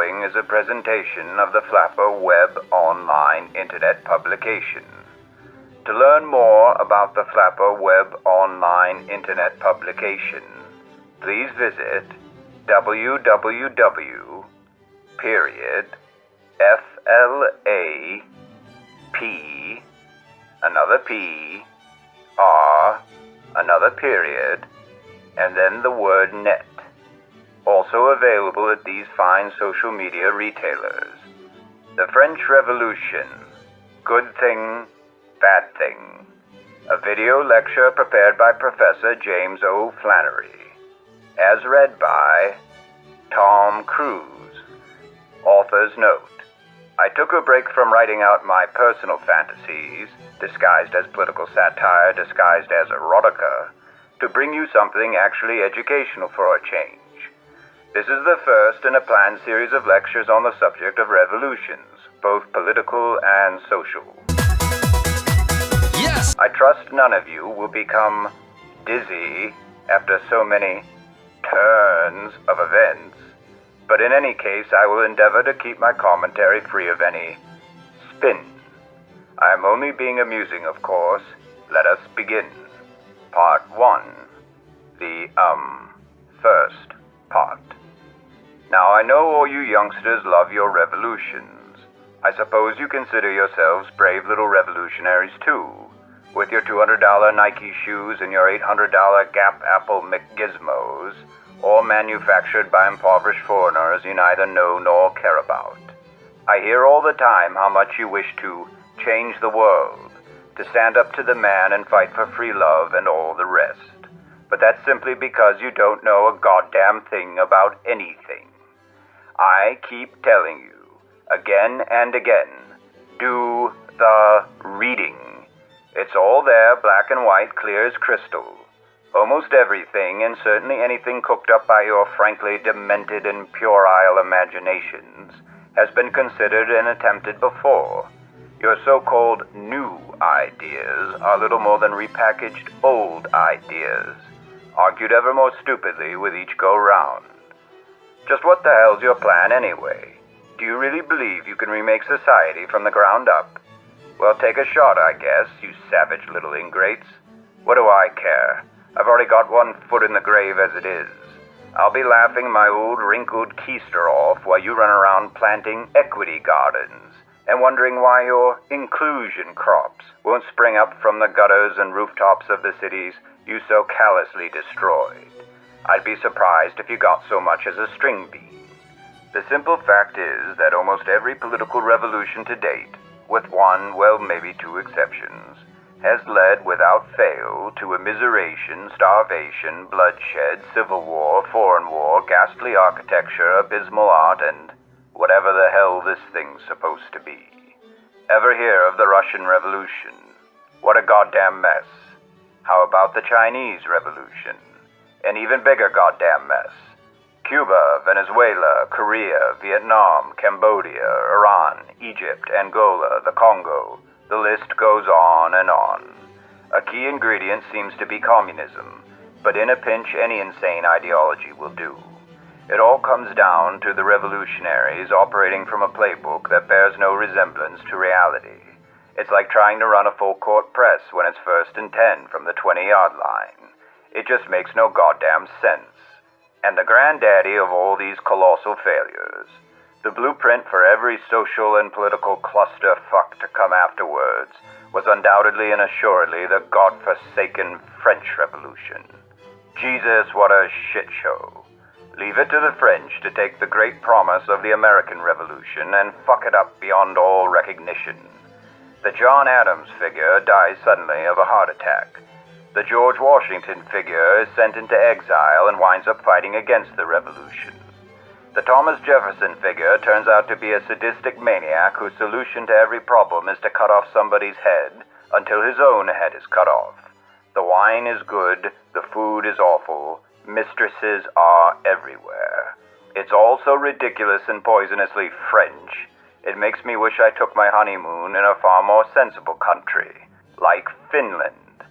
following is a presentation of the Flappr web online internet publication. To learn more about the Flappr web online internet publication, please visit www.flap, another P, R, another period, and then the word net. Also available at these fine social media retailers. The French Revolution, Good Thing, Bad Thing. A video lecture prepared by Professor James O. Flannery. As read by Tom Cruise. Author's note. I took a break from writing out my personal fantasies, disguised as political satire, disguised as erotica, to bring you something actually educational for a change. This is the first in a planned series of lectures on the subject of revolutions, both political and social. Yes! I trust none of you will become dizzy after so many turns of events, but in any case I will endeavor to keep my commentary free of any spin. I am only being amusing, of course. Let us begin. Part 1. The, first part. Now, I know all you youngsters love your revolutions. I suppose you consider yourselves brave little revolutionaries, too, with your $200 Nike shoes and your $800 Gap Apple McGizmos, all manufactured by impoverished foreigners you neither know nor care about. I hear all the time how much you wish to change the world, to stand up to the man and fight for free love and all the rest. But that's simply because you don't know a goddamn thing about anything. I keep telling you, again and again, do the reading. It's all there, black and white, clear as crystal. Almost everything, and certainly anything cooked up by your frankly demented and puerile imaginations, has been considered and attempted before. Your so-called new ideas are little more than repackaged old ideas, argued ever more stupidly with each go-round. Just what the hell's your plan anyway? Do you really believe you can remake society from the ground up? Well, take a shot, I guess, you savage little ingrates. What do I care? I've already got one foot in the grave as it is. I'll be laughing my old wrinkled keister off while you run around planting equity gardens and wondering why your inclusion crops won't spring up from the gutters and rooftops of the cities you so callously destroyed. I'd be surprised if you got so much as a string bean. The simple fact is that almost every political revolution to date, with one, well, maybe two exceptions, has led without fail to immiseration, starvation, bloodshed, civil war, foreign war, ghastly architecture, abysmal art, and whatever the hell this thing's supposed to be. Ever hear of the Russian Revolution? What a goddamn mess. How about the Chinese Revolution? An even bigger goddamn mess. Cuba, Venezuela, Korea, Vietnam, Cambodia, Iran, Egypt, Angola, the Congo. The list goes on and on. A key ingredient seems to be communism, but in a pinch any insane ideology will do. It all comes down to the revolutionaries operating from a playbook that bears no resemblance to reality. It's like trying to run a full-court press when it's 1st and 10 from the 20-yard line. It just makes no goddamn sense. And the granddaddy of all these colossal failures, the blueprint for every social and political clusterfuck to come afterwards, was undoubtedly and assuredly the godforsaken French Revolution. Jesus, what a shit show. Leave it to the French to take the great promise of the American Revolution and fuck it up beyond all recognition. The John Adams figure dies suddenly of a heart attack. The George Washington figure is sent into exile and winds up fighting against the revolution. The Thomas Jefferson figure turns out to be a sadistic maniac whose solution to every problem is to cut off somebody's head until his own head is cut off. The wine is good, the food is awful, mistresses are everywhere. It's all so ridiculous and poisonously French, it makes me wish I took my honeymoon in a far more sensible country, like Finland.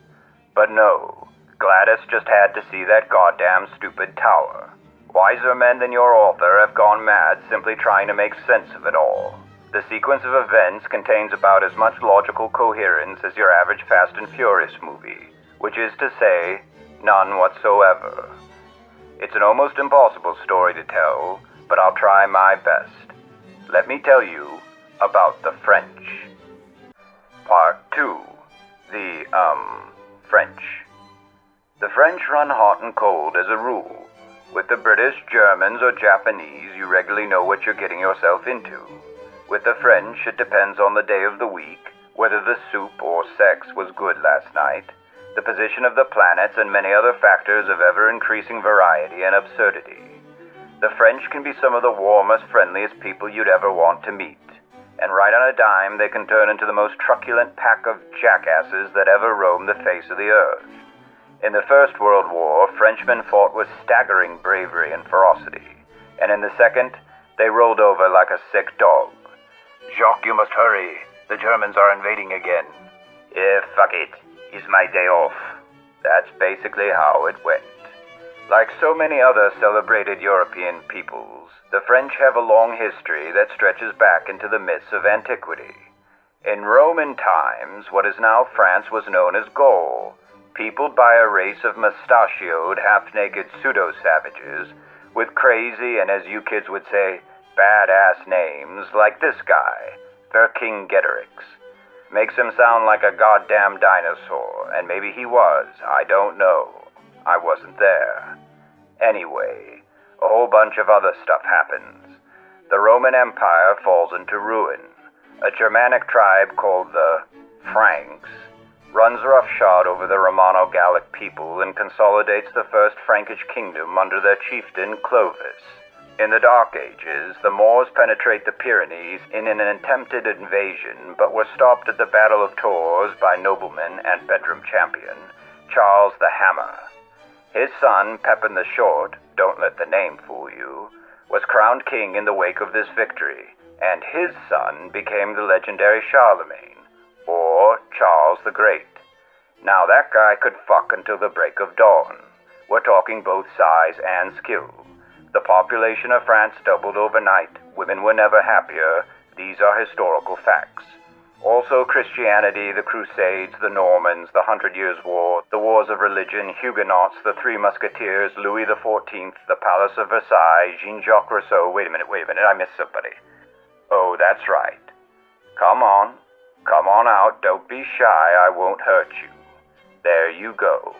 But no, Gladys just had to see that goddamn stupid tower. Wiser men than your author have gone mad simply trying to make sense of it all. The sequence of events contains about as much logical coherence as your average Fast and Furious movie, which is to say, none whatsoever. It's an almost impossible story to tell, but I'll try my best. Let me tell you about the French. Part 2. The, French. The French run hot and cold as a rule. With the British, Germans, or Japanese, you regularly know what you're getting yourself into. With the French, it depends on the day of the week, whether the soup or sex was good last night, the position of the planets, and many other factors of ever-increasing variety and absurdity. The French can be some of the warmest, friendliest people you'd ever want to meet. And right on a dime, they can turn into the most truculent pack of jackasses that ever roamed the face of the earth. In the First World War, Frenchmen fought with staggering bravery and ferocity. And in the Second, they rolled over like a sick dog. Jacques, you must hurry. The Germans are invading again. Yeah, fuck it. It's my day off. That's basically how it went. Like so many other celebrated European peoples, the French have a long history that stretches back into the myths of antiquity. In Roman times, what is now France was known as Gaul, peopled by a race of mustachioed, half-naked pseudo-savages with crazy and, as you kids would say, badass names like this guy, Vercingetorix. Makes him sound like a goddamn dinosaur, and maybe he was, I don't know. I wasn't there. Anyway, a whole bunch of other stuff happens. The Roman Empire falls into ruin. A Germanic tribe called the Franks runs roughshod over the Romano-Gallic people and consolidates the first Frankish kingdom under their chieftain Clovis. In the Dark Ages, the Moors penetrate the Pyrenees in an attempted invasion, but were stopped at the Battle of Tours by nobleman and bedroom champion, Charles the Hammer. His son, Pepin the Short, don't let the name fool you, was crowned king in the wake of this victory, and his son became the legendary Charlemagne, or Charles the Great. Now that guy could fuck until the break of dawn. We're talking both size and skill. The population of France doubled overnight. Women were never happier. These are historical facts. Also Christianity, the Crusades, the Normans, the 100 Years' War, the Wars of Religion, Huguenots, the Three Musketeers, Louis XIV, the Palace of Versailles, Jean-Jacques Rousseau. Wait a minute, I missed somebody. Oh, that's right. Come on out, don't be shy, I won't hurt you. There you go.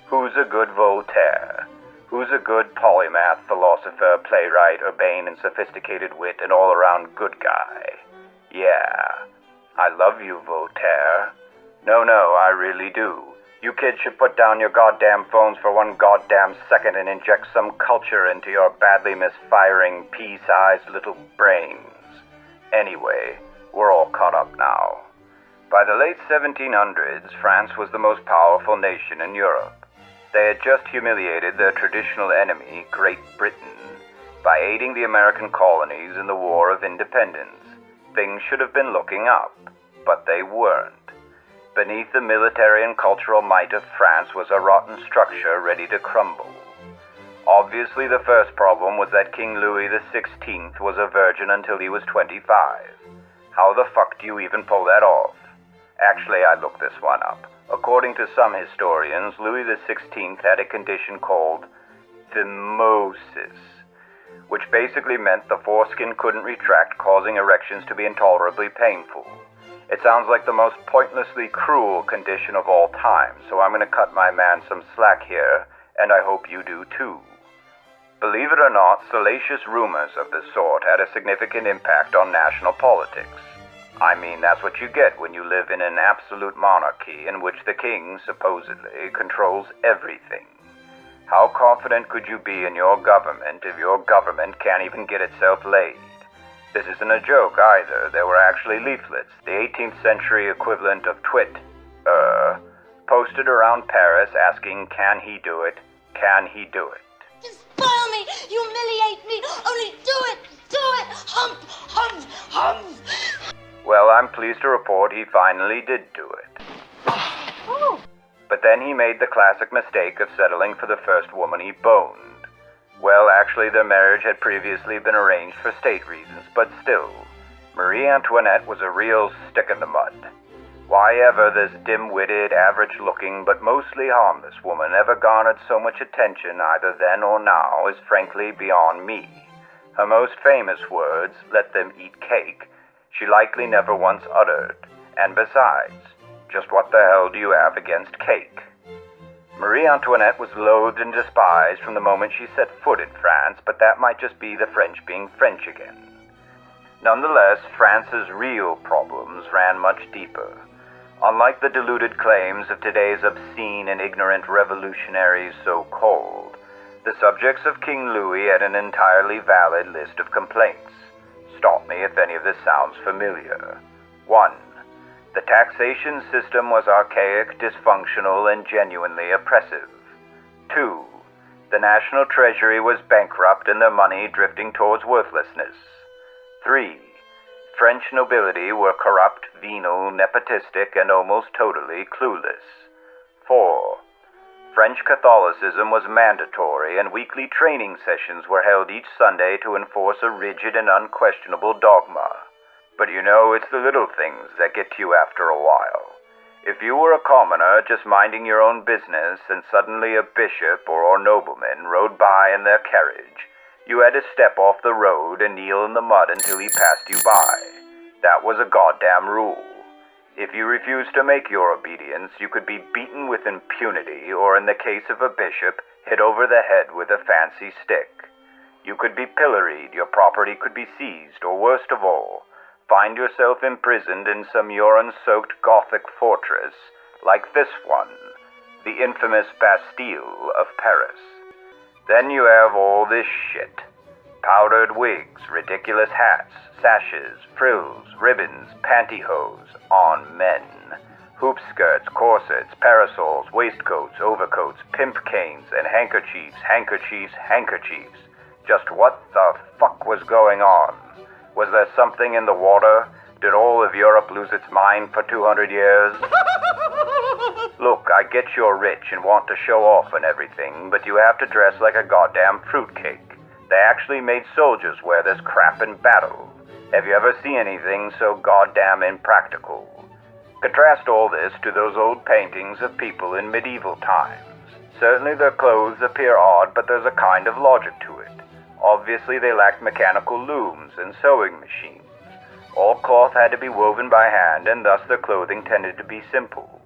Who's a good Voltaire? Who's a good polymath, philosopher, playwright, urbane and sophisticated wit, and all-around good guy? Yeah, I love you, Voltaire. No, I really do. You kids should put down your goddamn phones for one goddamn second and inject some culture into your badly misfiring, pea-sized little brains. Anyway, we're all caught up now. By the late 1700s, France was the most powerful nation in Europe. They had just humiliated their traditional enemy, Great Britain, by aiding the American colonies in the War of Independence. Things should have been looking up, but they weren't. Beneath the military and cultural might of France was a rotten structure ready to crumble. Obviously, the first problem was that King Louis XVI was a virgin until he was 25. How the fuck do you even pull that off? Actually, I looked this one up. According to some historians, Louis XVI had a condition called phimosis, which basically meant the foreskin couldn't retract, causing erections to be intolerably painful. It sounds like the most pointlessly cruel condition of all time, so I'm going to cut my man some slack here, and I hope you do too. Believe it or not, salacious rumors of this sort had a significant impact on national politics. I mean, that's what you get when you live in an absolute monarchy in which the king, supposedly, controls everything. How confident could you be in your government if your government can't even get itself laid? This isn't a joke either. There were actually leaflets, the 18th century equivalent of twit, posted around Paris asking, can he do it? Can he do it? Spoil me! Humiliate me! Only do it! Do it! Hump! Well, I'm pleased to report he finally did do it. But then he made the classic mistake of settling for the first woman he boned. Well, actually, their marriage had previously been arranged for state reasons, but still, Marie Antoinette was a real stick in the mud. Why ever this dim-witted, average-looking, but mostly harmless woman ever garnered so much attention either then or now is frankly beyond me. Her most famous words, "let them eat cake," she likely never once uttered. And besides, just what the hell do you have against cake? Marie Antoinette was loathed and despised from the moment she set foot in France, but that might just be the French being French again. Nonetheless, France's real problems ran much deeper. Unlike the deluded claims of today's obscene and ignorant revolutionaries so-called, the subjects of King Louis had an entirely valid list of complaints. Stop me if any of this sounds familiar. 1. The taxation system was archaic, dysfunctional, and genuinely oppressive. 2. The national treasury was bankrupt and their money drifting towards worthlessness. 3. French nobility were corrupt, venal, nepotistic, and almost totally clueless. 4. French Catholicism was mandatory, and weekly training sessions were held each Sunday to enforce a rigid and unquestionable dogma. But you know, it's the little things that get to you after a while. If you were a commoner just minding your own business and suddenly a bishop or nobleman rode by in their carriage, you had to step off the road and kneel in the mud until he passed you by. That was a goddamn rule. If you refused to make your obedience, you could be beaten with impunity, or in the case of a bishop, hit over the head with a fancy stick. You could be pilloried, your property could be seized, or worst of all, find yourself imprisoned in some urine-soaked Gothic fortress, like this one, the infamous Bastille of Paris. Then you have all this shit. Powdered wigs, ridiculous hats, sashes, frills, ribbons, pantyhose on men. Hoop skirts, corsets, parasols, waistcoats, overcoats, pimp canes, and handkerchiefs, handkerchiefs, handkerchiefs. Just what the fuck was going on? Was there something in the water? Did all of Europe lose its mind for 200 years? Look, I get you're rich and want to show off and everything, but you have to dress like a goddamn fruitcake. They actually made soldiers wear this crap in battle. Have you ever seen anything so goddamn impractical? Contrast all this to those old paintings of people in medieval times. Certainly their clothes appear odd, but there's a kind of logic to it. Obviously they lacked mechanical looms and sewing machines. All cloth had to be woven by hand, and thus their clothing tended to be simple.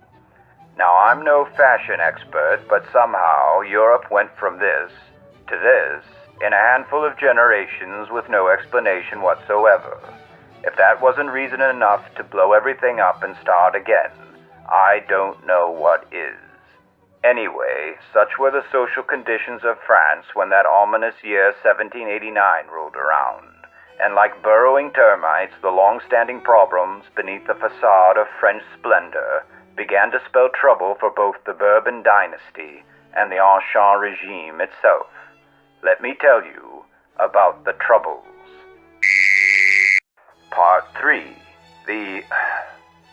Now, I'm no fashion expert, but somehow Europe went from this to this in a handful of generations with no explanation whatsoever. If that wasn't reason enough to blow everything up and start again, I don't know what is. Anyway, such were the social conditions of France when that ominous year 1789 rolled around. And like burrowing termites, the long-standing problems beneath the facade of French splendor began to spell trouble for both the Bourbon dynasty and the Ancien regime itself. Let me tell you about the Troubles. Part 3. The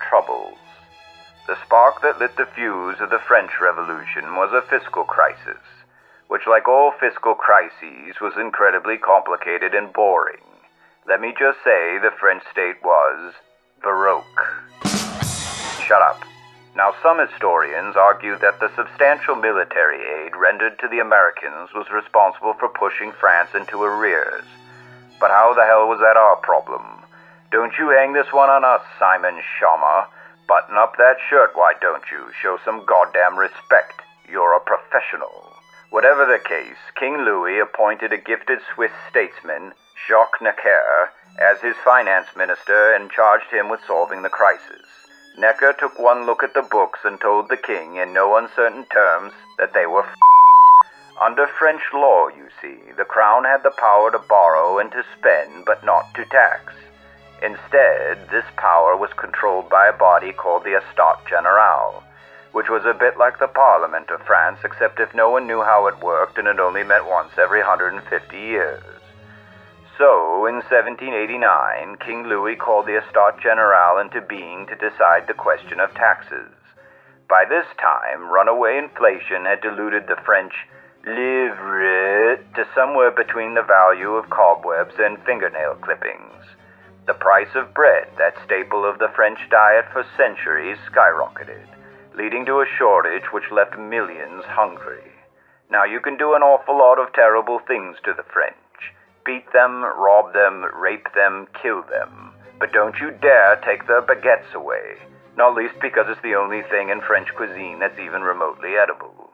Troubles. The spark that lit the fuse of the French Revolution was a fiscal crisis, which, like all fiscal crises, was incredibly complicated and boring. Let me just say the French state was Baroque. Shut up. Now, some historians argue that the substantial military aid rendered to the Americans was responsible for pushing France into arrears. But how the hell was that our problem? Don't you hang this one on us, Simon Schama. Button up that shirt, why don't you? Show some goddamn respect. You're a professional. Whatever the case, King Louis appointed a gifted Swiss statesman, Jacques Necker, as his finance minister and charged him with solving the crisis. Necker took one look at the books and told the king in no uncertain terms that they were Under French law, you see, the crown had the power to borrow and to spend, but not to tax. Instead, this power was controlled by a body called the Estat General, which was a bit like the Parliament of France, except if no one knew how it worked and it only met once every 150 years. So, in 1789, King Louis called the Estat General into being to decide the question of taxes. By this time, runaway inflation had diluted the French livre to somewhere between the value of cobwebs and fingernail clippings. The price of bread, that staple of the French diet for centuries, skyrocketed, leading to a shortage which left millions hungry. Now you can do an awful lot of terrible things to the French. Beat them, rob them, rape them, kill them. But don't you dare take their baguettes away, not least because it's the only thing in French cuisine that's even remotely edible.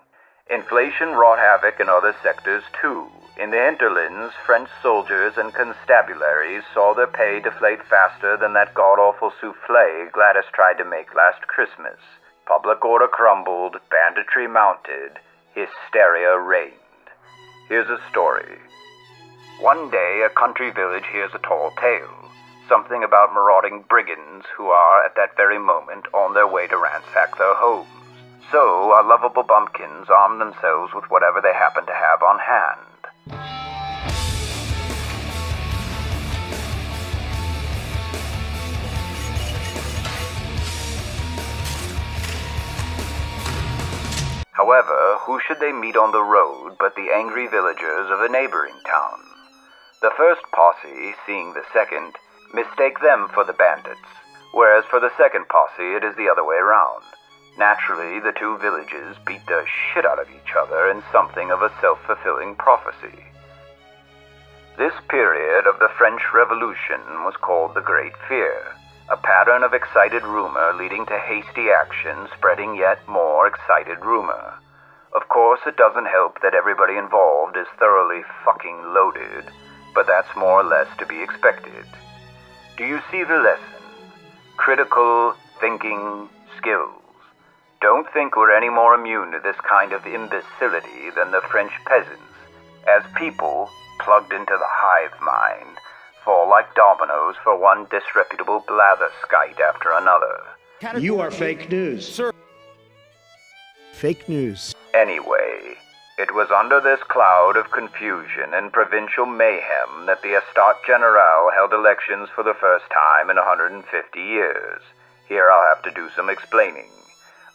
Inflation wrought havoc in other sectors too. In the hinterlands, French soldiers and constabularies saw their pay deflate faster than that god-awful soufflé Gladys tried to make last Christmas. Public order crumbled, banditry mounted, hysteria reigned. Here's a story. One day, a country village hears a tall tale. Something about marauding brigands who are, at that very moment, on their way to ransack their homes. So, our lovable bumpkins arm themselves with whatever they happen to have on hand. However, who should they meet on the road but the angry villagers of a neighboring town? The first posse, seeing the second, mistake them for the bandits, whereas for the second posse it is the other way around. Naturally, the two villages beat the shit out of each other in something of a self-fulfilling prophecy. This period of the French Revolution was called the Great Fear, a pattern of excited rumor leading to hasty action spreading yet more excited rumor. Of course, it doesn't help that everybody involved is thoroughly fucking loaded, but that's more or less to be expected. Do you see the lesson? Critical thinking skills. Don't think we're any more immune to this kind of imbecility than the French peasants. As people, plugged into the hive mind, fall like dominoes for one disreputable blatherskite after another. You are fake news. Sir. Fake news. Anyway, it was under this cloud of confusion and provincial mayhem that the Estat General held elections for the first time in 150 years. Here I'll have to do some explaining.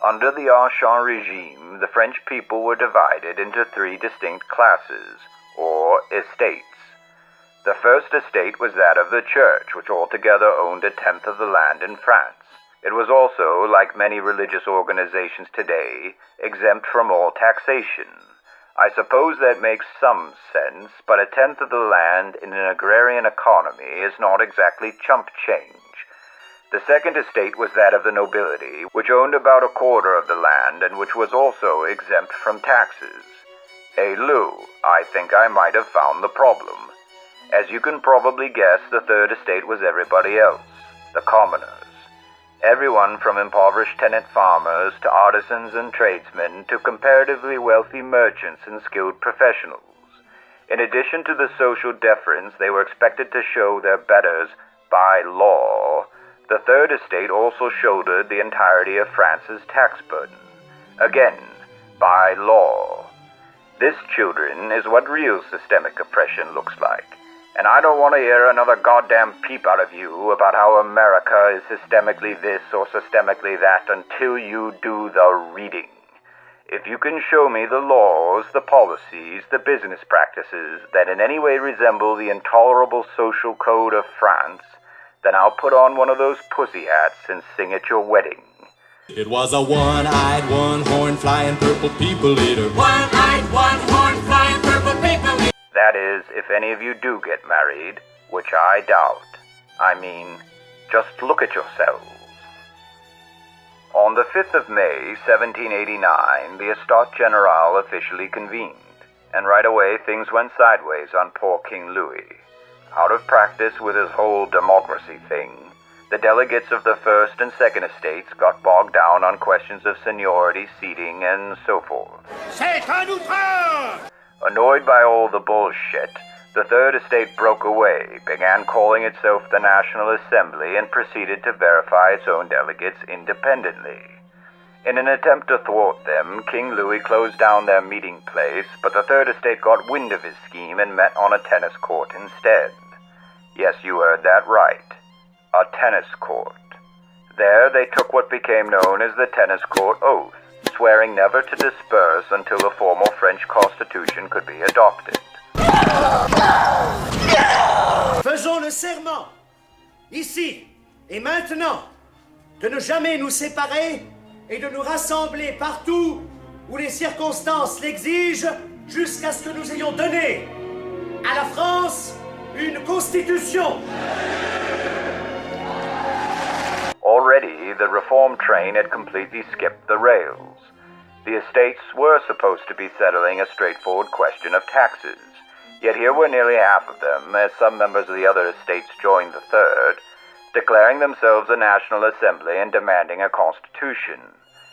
Under the Ancien regime, the French people were divided into three distinct classes, or estates. The first estate was that of the church, which altogether owned a tenth of the land in France. It was also, like many religious organizations today, exempt from all taxation. I suppose that makes some sense, but a tenth of the land in an agrarian economy is not exactly chump change. The second estate was that of the nobility, which owned about a quarter of the land and which was also exempt from taxes. Hey Lou, I think I might have found the problem. As you can probably guess, the third estate was everybody else, the commoners. Everyone from impoverished tenant farmers to artisans and tradesmen to comparatively wealthy merchants and skilled professionals. In addition to the social deference they were expected to show their betters by law, the third estate also shouldered the entirety of France's tax burden. Again, by law. This, children, is what real systemic oppression looks like. And I don't want to hear another goddamn peep out of you about how America is systemically this or systemically that until you do the reading. If you can show me the laws, the policies, the business practices that in any way resemble the intolerable social code of France, then I'll put on one of those pussy hats and sing at your wedding. It was a one-eyed, one-horn, flying purple people eater. One-eyed, one-horn, flying purple people eater. That is, if any of you do get married, which I doubt. I mean, just look at yourselves. On the 5th of May, 1789, the Estat General officially convened, and right away things went sideways on poor King Louis. Out of practice with his whole democracy thing, the delegates of the first and second estates got bogged down on questions of seniority, seating, and so forth. C'est un outrage! Annoyed by all the bullshit, the third estate broke away, began calling itself the National Assembly, and proceeded to verify its own delegates independently. In an attempt to thwart them, King Louis closed down their meeting place, but the third estate got wind of his scheme and met on a tennis court instead. Yes, you heard that right. A tennis court. There they took what became known as the tennis court oath, swearing never to disperse until a formal French constitution could be adopted. Faisons le serment, ici et maintenant, de ne jamais nous séparer et de nous rassembler partout où les circonstances l'exigent jusqu'à ce que nous ayons donné à la France une constitution. Already, the reform train had completely skipped the rails. The estates were supposed to be settling a straightforward question of taxes, yet here were nearly half of them, as some members of the other estates joined the third, declaring themselves a national assembly and demanding a constitution,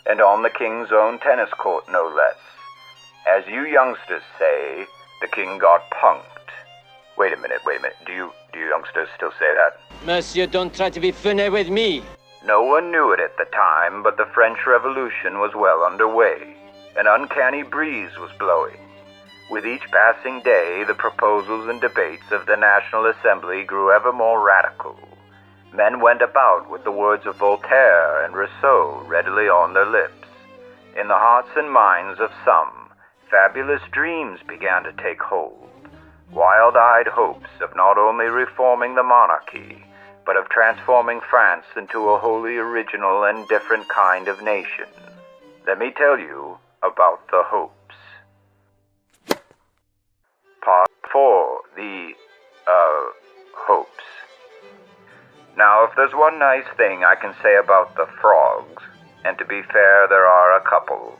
and on the king's own tennis court, no less. As you youngsters say, the king got punked. Wait a minute. Do you youngsters still say that? Monsieur, don't try to be funny with me. No one knew it at the time, but the French Revolution was well underway. An uncanny breeze was blowing. With each passing day, the proposals and debates of the National Assembly grew ever more radical. Men went about with the words of Voltaire and Rousseau readily on their lips. In the hearts and minds of some, fabulous dreams began to take hold. Wild-eyed hopes of not only reforming the monarchy, but of transforming France into a wholly original and different kind of nation. Let me tell you about the hopes. Part 4, the, hopes. Now, if there's one nice thing I can say about the frogs, and to be fair, there are a couple,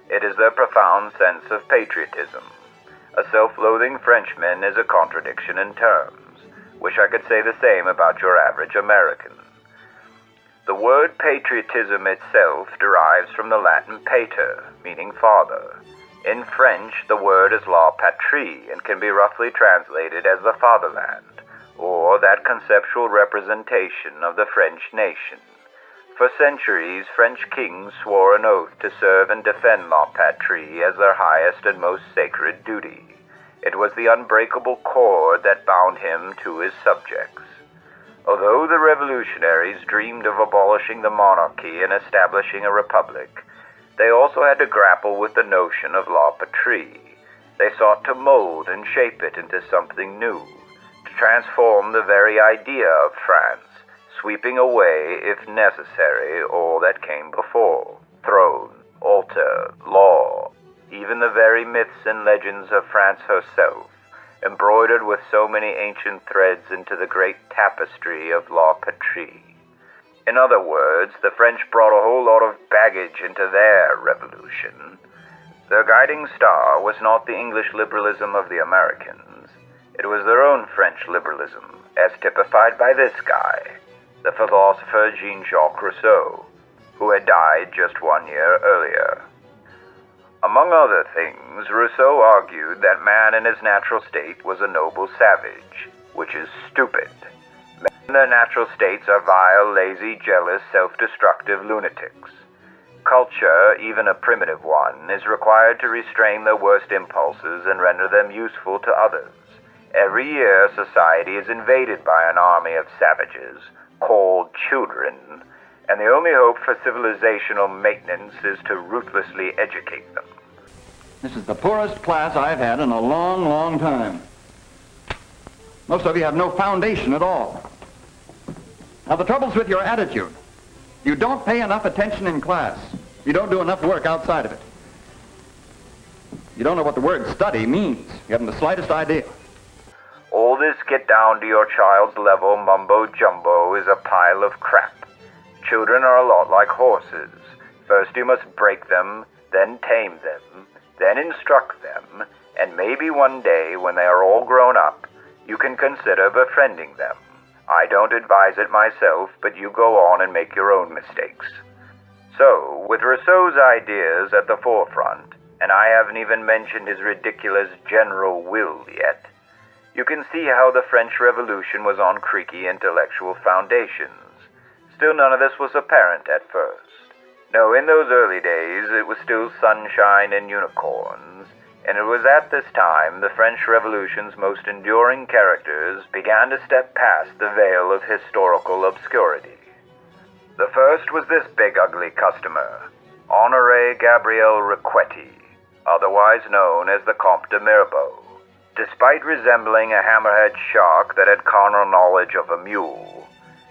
it is their profound sense of patriotism. A self-loathing Frenchman is a contradiction in terms. Wish I could say the same about your average American. The word patriotism itself derives from the Latin pater, meaning father. In French, the word is la patrie and can be roughly translated as the fatherland, or that conceptual representation of the French nation. For centuries, French kings swore an oath to serve and defend la patrie as their highest and most sacred duty. It was the unbreakable cord that bound him to his subjects. Although the revolutionaries dreamed of abolishing the monarchy and establishing a republic, they also had to grapple with the notion of la patrie. They sought to mold and shape it into something new, to transform the very idea of France, sweeping away, if necessary, all that came before: throne, altar, law, even the very myths and legends of France herself, embroidered with so many ancient threads into the great tapestry of la patrie. In other words, the French brought a whole lot of baggage into their revolution. Their guiding star was not the English liberalism of the Americans. It was their own French liberalism, as typified by this guy, the philosopher Jean-Jacques Rousseau, who had died just 1 year earlier. Among other things, Rousseau argued that man in his natural state was a noble savage, which is stupid. Men in their natural states are vile, lazy, jealous, self-destructive lunatics. Culture, even a primitive one, is required to restrain their worst impulses and render them useful to others. Every year, society is invaded by an army of savages, called children, and the only hope for civilizational maintenance is to ruthlessly educate them. This is the poorest class I've had in a long, long time. Most of you have no foundation at all. Now, the trouble's with your attitude. You don't pay enough attention in class. You don't do enough work outside of it. You don't know what the word study means. You haven't the slightest idea. All this get down to your child's level mumbo-jumbo is a pile of crap. Children are a lot like horses. First you must break them, then tame them, then instruct them, and maybe one day, when they are all grown up, you can consider befriending them. I don't advise it myself, but you go on and make your own mistakes. So, with Rousseau's ideas at the forefront, and I haven't even mentioned his ridiculous general will yet, you can see how the French Revolution was on creaky intellectual foundations. Still, none of this was apparent at first. No, in those early days, it was still sunshine and unicorns, and it was at this time the French Revolution's most enduring characters began to step past the veil of historical obscurity. The first was this big ugly customer, Honoré Gabriel Riquetti, otherwise known as the Comte de Mirabeau. Despite resembling a hammerhead shark that had carnal knowledge of a mule,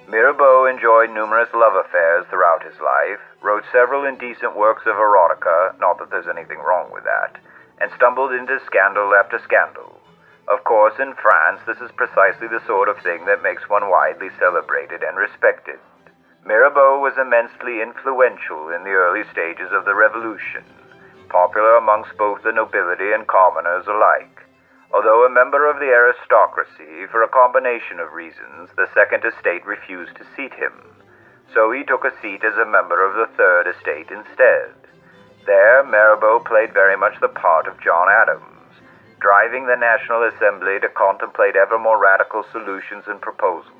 Mirabeau enjoyed numerous love affairs throughout his life, wrote several indecent works of erotica, not that there's anything wrong with that, and stumbled into scandal after scandal. Of course, in France, this is precisely the sort of thing that makes one widely celebrated and respected. Mirabeau was immensely influential in the early stages of the Revolution, popular amongst both the nobility and commoners alike. Although a member of the aristocracy, for a combination of reasons, the Second Estate refused to seat him, so he took a seat as a member of the Third Estate instead. There, Mirabeau played very much the part of John Adams, driving the National Assembly to contemplate ever more radical solutions and proposals.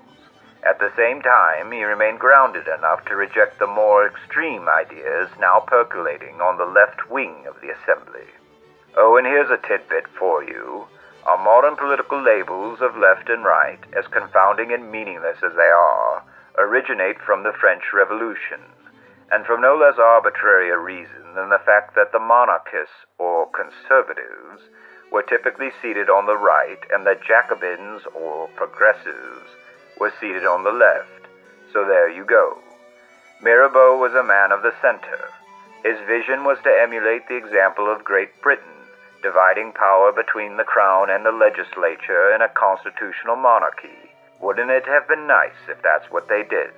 At the same time, he remained grounded enough to reject the more extreme ideas now percolating on the left wing of the Assembly. Oh, and here's a tidbit for you. Our modern political labels of left and right, as confounding and meaningless as they are, originate from the French Revolution, and from no less arbitrary a reason than the fact that the monarchists, or conservatives, were typically seated on the right, and the Jacobins, or progressives, were seated on the left. So there you go. Mirabeau was a man of the center. His vision was to emulate the example of Great Britain, dividing power between the crown and the legislature in a constitutional monarchy. Wouldn't it have been nice if that's what they did?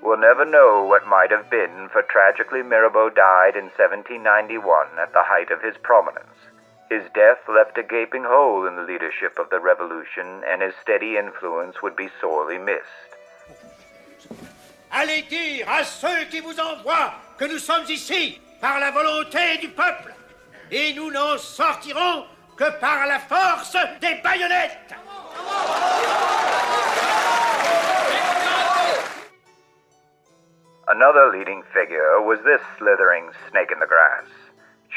We'll never know what might have been, for tragically Mirabeau died in 1791 at the height of his prominence. His death left a gaping hole in the leadership of the Revolution, and his steady influence would be sorely missed. Allez dire à ceux qui vous envoient que nous sommes ici par la volonté du peuple, et nous n'en sortirons que par la force des baïonnettes. Another leading figure was this slithering snake in the grass,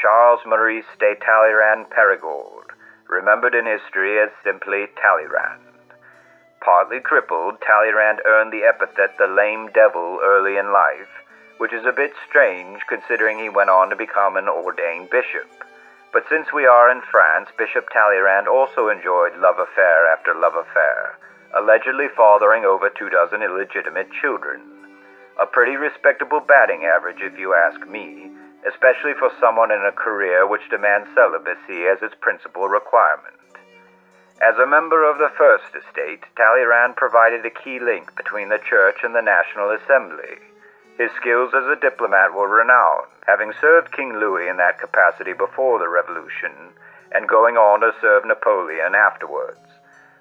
Charles Maurice de Talleyrand-Périgord, remembered in history as simply Talleyrand. Partly crippled, Talleyrand earned the epithet the Lame Devil early in life, which is a bit strange considering he went on to become an ordained bishop. But since we are in France, Bishop Talleyrand also enjoyed love affair after love affair, allegedly fathering over 24 illegitimate children. A pretty respectable batting average, if you ask me, especially for someone in a career which demands celibacy as its principal requirement. As a member of the First Estate, Talleyrand provided a key link between the Church and the National Assembly. His skills as a diplomat were renowned, having served King Louis in that capacity before the Revolution, and going on to serve Napoleon afterwards.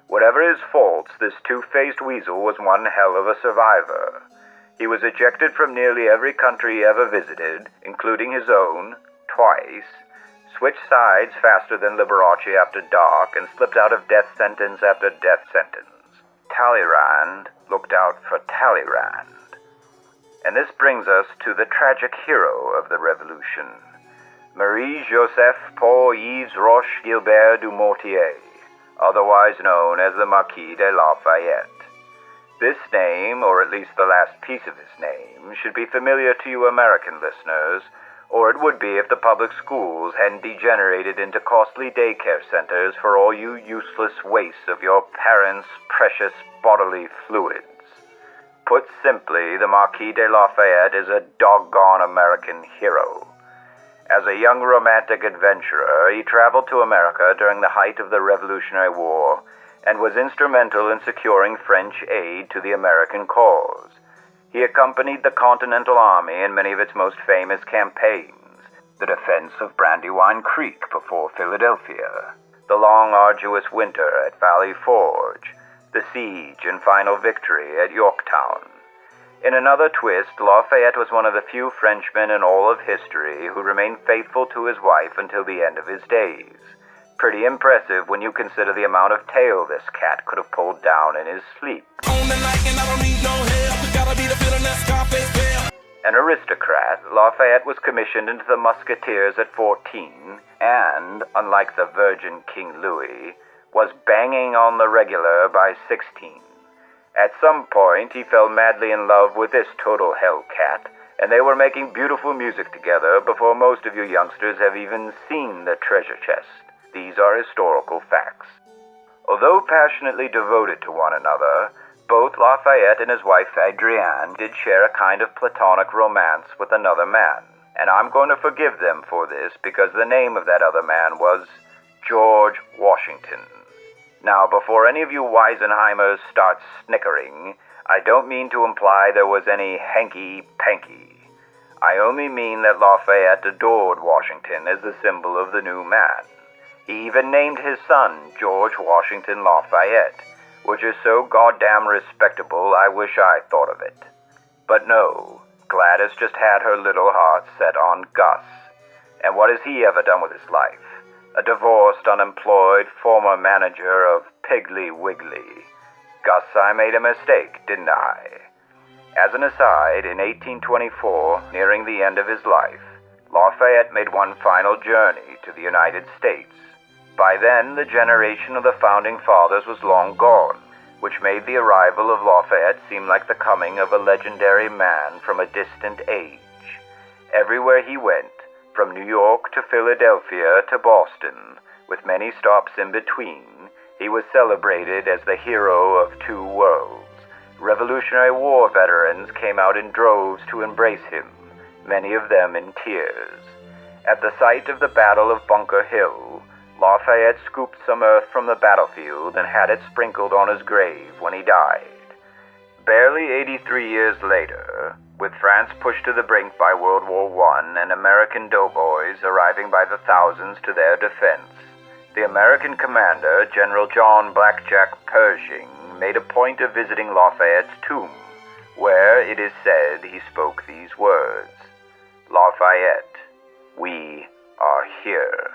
Whatever his faults, this two-faced weasel was one hell of a survivor. He was ejected from nearly every country he ever visited, including his own, twice, switched sides faster than Liberace after dark, and slipped out of death sentence after death sentence. Talleyrand looked out for Talleyrand. And this brings us to the tragic hero of the Revolution, Marie-Joseph Paul Yves Roche Gilbert du Mortier, otherwise known as the Marquis de Lafayette. This name, or at least the last piece of his name, should be familiar to you American listeners, or it would be if the public schools hadn't degenerated into costly daycare centers for all you useless wastes of your parents' precious bodily fluids. Put simply, the Marquis de Lafayette is a doggone American hero. As a young romantic adventurer, he traveled to America during the height of the Revolutionary War and was instrumental in securing French aid to the American cause. He accompanied the Continental Army in many of its most famous campaigns, the defense of Brandywine Creek before Philadelphia, the long, arduous winter at Valley Forge, the siege and final victory at Yorktown. In another twist, Lafayette was one of the few Frenchmen in all of history who remained faithful to his wife until the end of his days. Pretty impressive when you consider the amount of tail this cat could have pulled down in his sleep. An aristocrat, Lafayette was commissioned into the Musketeers at 14 and, unlike the virgin King Louis, was banging on the regular by 16. At some point, he fell madly in love with this total hellcat, and they were making beautiful music together before most of you youngsters have even seen the treasure chest. These are historical facts. Although passionately devoted to one another, both Lafayette and his wife Adrienne did share a kind of platonic romance with another man, and I'm going to forgive them for this because the name of that other man was George Washington. Now, before any of you Weisenheimers start snickering, I don't mean to imply there was any hanky-panky. I only mean that Lafayette adored Washington as the symbol of the new man. He even named his son George Washington Lafayette, which is so goddamn respectable I wish I thought of it. But no, Gladys just had her little heart set on Gus. And what has he ever done with his life? A divorced, unemployed former manager of Piggly Wiggly. Gus, I made a mistake, didn't I? As an aside, in 1824, nearing the end of his life, Lafayette made one final journey to the United States. By then, the generation of the Founding Fathers was long gone, which made the arrival of Lafayette seem like the coming of a legendary man from a distant age. Everywhere he went, from New York to Philadelphia to Boston, with many stops in between, he was celebrated as the hero of two worlds. Revolutionary War veterans came out in droves to embrace him, many of them in tears. At the site of the Battle of Bunker Hill, Lafayette scooped some earth from the battlefield and had it sprinkled on his grave when he died. Barely 83 years later, with France pushed to the brink by World War I and American doughboys arriving by the thousands to their defense, the American commander, General John Blackjack Pershing, made a point of visiting Lafayette's tomb, where, it is said, he spoke these words: "Lafayette, we are here."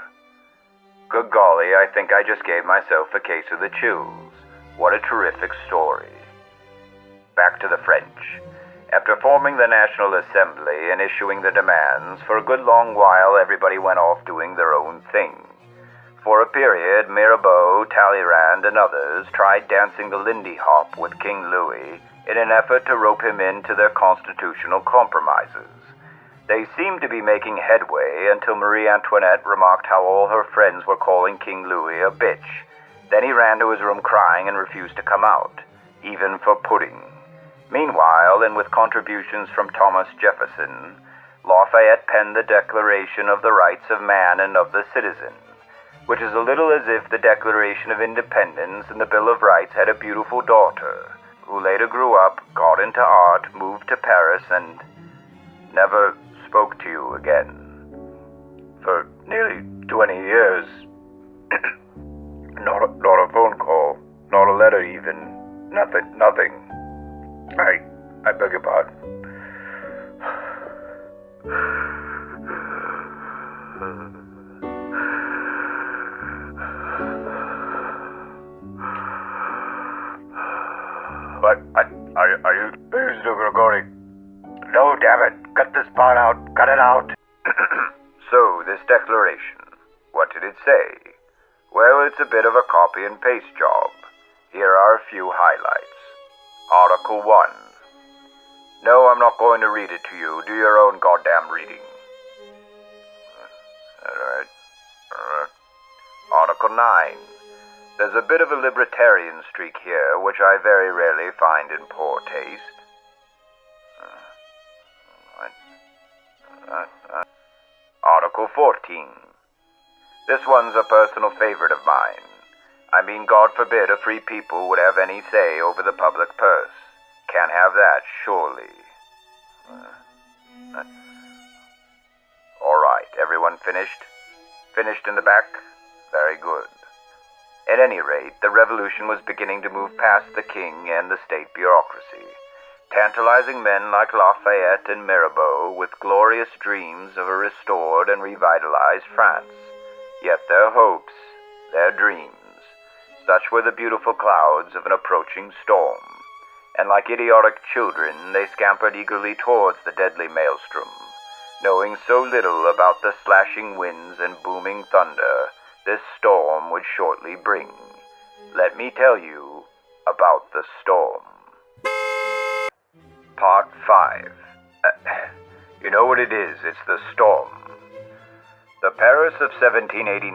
Good golly, I think I just gave myself a case of the chills. What a terrific story. Back to the French. After forming the National Assembly and issuing the demands, for a good long while everybody went off doing their own thing. For a period, Mirabeau, Talleyrand, and others tried dancing the Lindy Hop with King Louis in an effort to rope him into their constitutional compromises. They seemed to be making headway until Marie Antoinette remarked how all her friends were calling King Louis a bitch. Then he ran to his room crying and refused to come out, even for pudding. Meanwhile, and with contributions from Thomas Jefferson, Lafayette penned the Declaration of the Rights of Man and of the Citizen, which is a little as if the Declaration of Independence and the Bill of Rights had a beautiful daughter, who later grew up, got into art, moved to Paris, and never spoke to you again. For nearly 20 years. Not a phone call, not a letter even, nothing. I beg your pardon. What? Are you still recording? No, damn it. Cut this part out. Cut it out. So, this declaration, what did it say? Well, it's a bit of a copy and paste job. Here are a few highlights. Article 1. No, I'm not going to read it to you. Do your own goddamn reading. Alright. Article 9. There's a bit of a libertarian streak here, which I very rarely find in poor taste. Article 14. This one's a personal favorite of mine. I mean, God forbid a free people would have any say over the public purse. Can't have that, surely. All right, everyone finished? Finished in the back? Very good. At any rate, the revolution was beginning to move past the king and the state bureaucracy, tantalizing men like Lafayette and Mirabeau with glorious dreams of a restored and revitalized France. Yet their hopes, their dreams, such were the beautiful clouds of an approaching storm, and like idiotic children, they scampered eagerly towards the deadly maelstrom, knowing so little about the slashing winds and booming thunder this storm would shortly bring. Let me tell you about the storm. Part 5. You know what it is? It's the storm. The Paris of 1789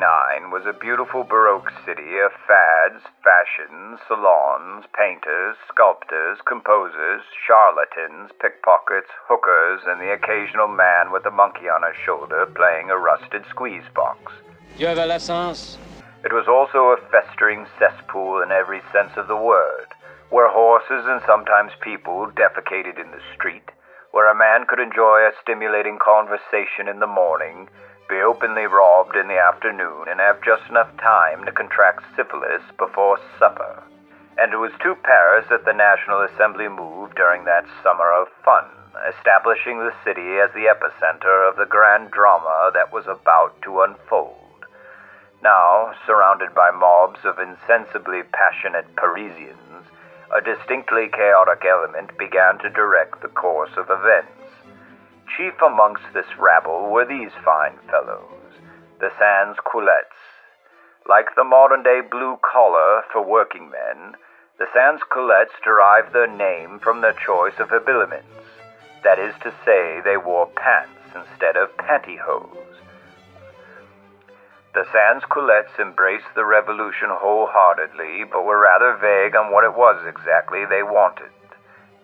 was a beautiful Baroque city of fads, fashions, salons, painters, sculptors, composers, charlatans, pickpockets, hookers, and the occasional man with a monkey on his shoulder playing a rusted squeeze box. You have a license? It was also a festering cesspool in every sense of the word, where horses and sometimes people defecated in the street, where a man could enjoy a stimulating conversation in the morning, be openly robbed in the afternoon, and have just enough time to contract syphilis before supper. And it was to Paris that the National Assembly moved during that summer of fun, establishing the city as the epicenter of the grand drama that was about to unfold. Now, surrounded by mobs of insensibly passionate Parisians, a distinctly chaotic element began to direct the course of events. Chief amongst this rabble were these fine fellows, the sans-culottes. Like the modern-day blue collar for working men, the sans-culottes derived their name from their choice of habiliments. That is to say, they wore pants instead of pantyhose. The sans-culottes embraced the revolution wholeheartedly, but were rather vague on what it was exactly they wanted.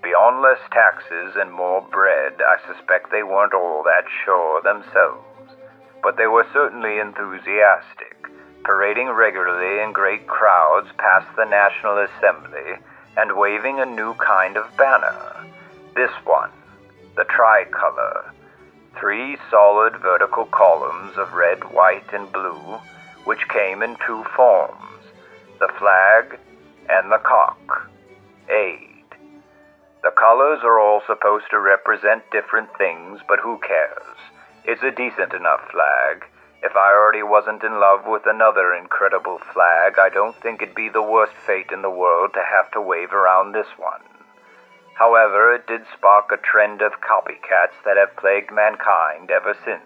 Beyond less taxes and more bread, I suspect they weren't all that sure themselves. But they were certainly enthusiastic, parading regularly in great crowds past the National Assembly and waving a new kind of banner. This one, the tricolor. 3 solid vertical columns of red, white, and blue, which came in 2 forms, the flag and the cock. Aid. The colors are all supposed to represent different things, but who cares? It's a decent enough flag. If I already wasn't in love with another incredible flag, I don't think it'd be the worst fate in the world to have to wave around this one. However, it did spark a trend of copycats that have plagued mankind ever since.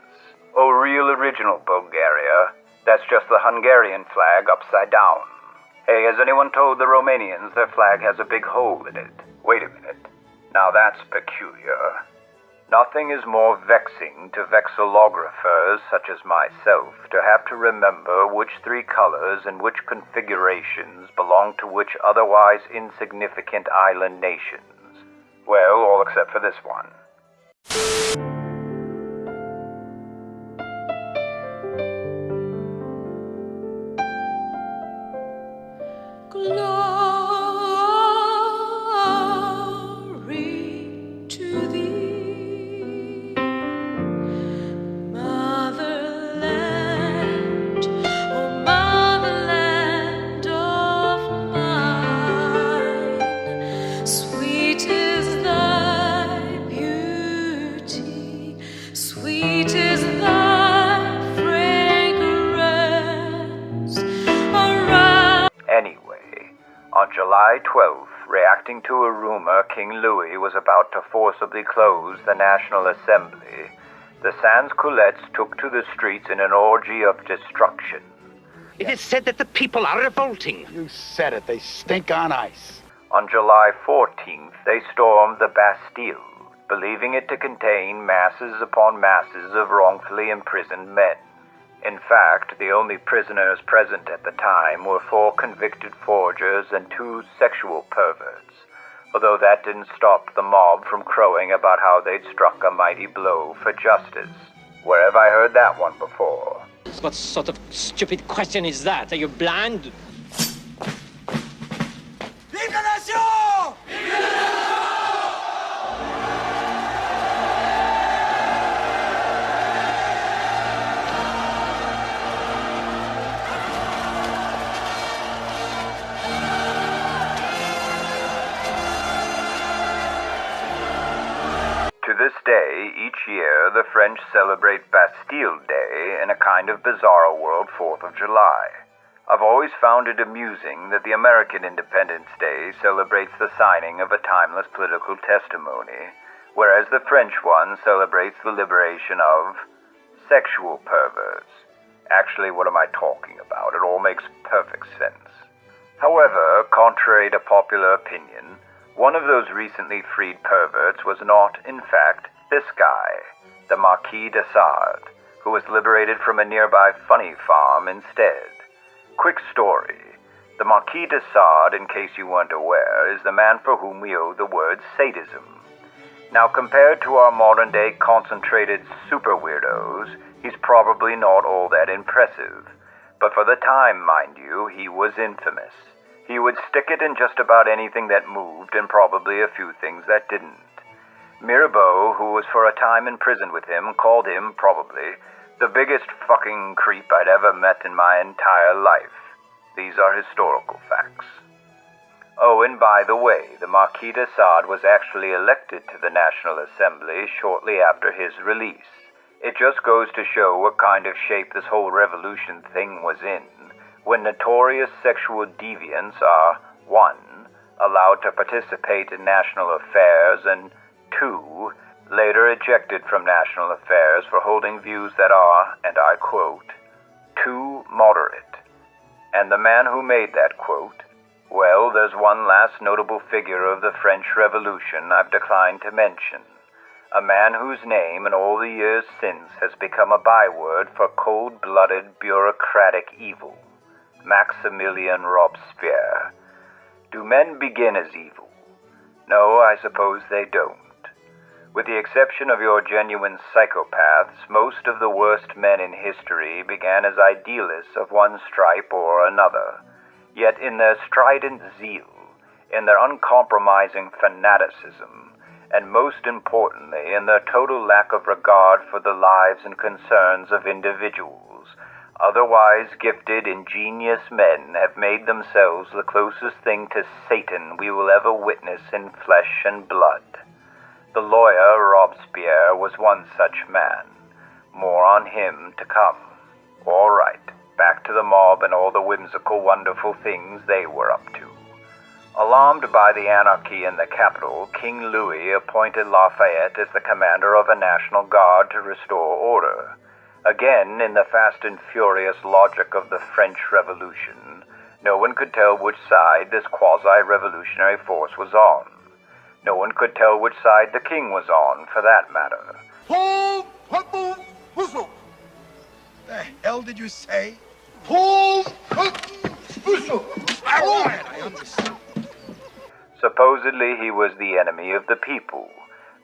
Oh, real original, Bulgaria. That's just the Hungarian flag upside down. Hey, has anyone told the Romanians their flag has a big hole in it? Wait a minute. Now that's peculiar. Nothing is more vexing to vexillographers such as myself to have to remember which 3 colors and which configurations belong to which otherwise insignificant island nations. Well, all except for this one. On July 12th, reacting to a rumor King Louis was about to forcibly close the National Assembly, the sans-culottes took to the streets in an orgy of destruction. It is said that the people are revolting. You said it. They stink on ice. On July 14th, they stormed the Bastille, believing it to contain masses upon masses of wrongfully imprisoned men. In fact, the only prisoners present at the time were 4 convicted forgers and 2 sexual perverts, although that didn't stop the mob from crowing about how they'd struck a mighty blow for justice. Where have I heard that one before? What sort of stupid question is that? Are you blind? Vive la nation! Vive la nation! To this day, each year, the French celebrate Bastille Day in a kind of bizarro world 4th of July. I've always found it amusing that the American Independence Day celebrates the signing of a timeless political testimony, whereas the French one celebrates the liberation of sexual perverts. Actually, what am I talking about? It all makes perfect sense. However, contrary to popular opinion, one of those recently freed perverts was not, in fact, This guy, the Marquis de Sade, who was liberated from a nearby funny farm instead. Quick story. The Marquis de Sade, in case you weren't aware, is the man for whom we owe the word sadism. Now, compared to our modern-day concentrated super weirdos, he's probably not all that impressive. But for the time, mind you, he was infamous. He would stick it in just about anything that moved and probably a few things that didn't. Mirabeau, who was for a time in prison with him, called him, probably, the biggest fucking creep I'd ever met in my entire life. These are historical facts. Oh, and by the way, the Marquis de Sade was actually elected to the National Assembly shortly after his release. It just goes to show what kind of shape this whole revolution thing was in, when notorious sexual deviants are, 1, allowed to participate in national affairs, and 2, later ejected from national affairs for holding views that are, and I quote, too moderate. And the man who made that quote, well, there's one last notable figure of the French Revolution I've declined to mention. A man whose name in all the years since has become a byword for cold-blooded bureaucratic evil. Maximilien Robespierre. Do men begin as evil? No, I suppose they don't. With the exception of your genuine psychopaths, most of the worst men in history began as idealists of one stripe or another. Yet in their strident zeal, in their uncompromising fanaticism, and most importantly, in their total lack of regard for the lives and concerns of individuals, otherwise gifted, ingenious men have made themselves the closest thing to Satan we will ever witness in flesh and blood. The lawyer, Robespierre, was one such man. More on him to come. All right, back to the mob and all the whimsical, wonderful things they were up to. Alarmed by the anarchy in the capital, King Louis appointed Lafayette as the commander of a National Guard to restore order. Again, in the fast and furious logic of the French Revolution, no one could tell which side this quasi-revolutionary force was on. No one could tell which side the king was on, for that matter. Pull, purple, whistle. The hell did you say? Pull, purple, whistle. All right, I understand. Supposedly he was the enemy of the people,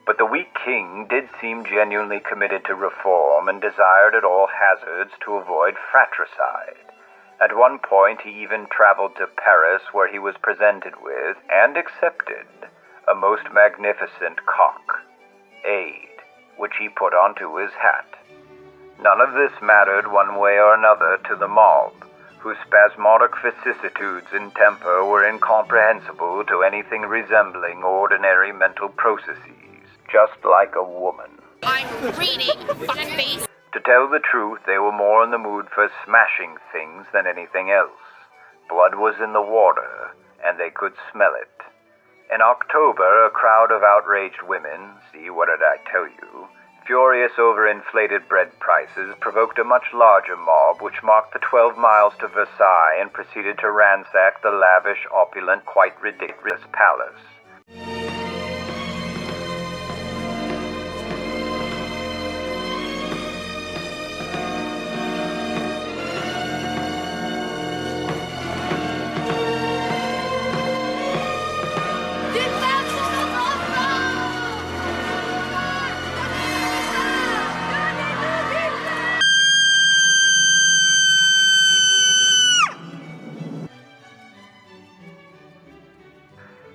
but the weak king did seem genuinely committed to reform and desired at all hazards to avoid fratricide. At one point he even traveled to Paris, where he was presented with, and accepted, a most magnificent cock, aid, which he put onto his hat. None of this mattered one way or another to the mob, whose spasmodic vicissitudes in temper were incomprehensible to anything resembling ordinary mental processes, just like a woman. I'm reading, fuckface. To tell the truth, they were more in the mood for smashing things than anything else. Blood was in the water, and they could smell it. In October, a crowd of outraged women, see, what did I tell you, furious over inflated bread prices, provoked a much larger mob which marked the 12 miles to Versailles and proceeded to ransack the lavish, opulent, quite ridiculous palace.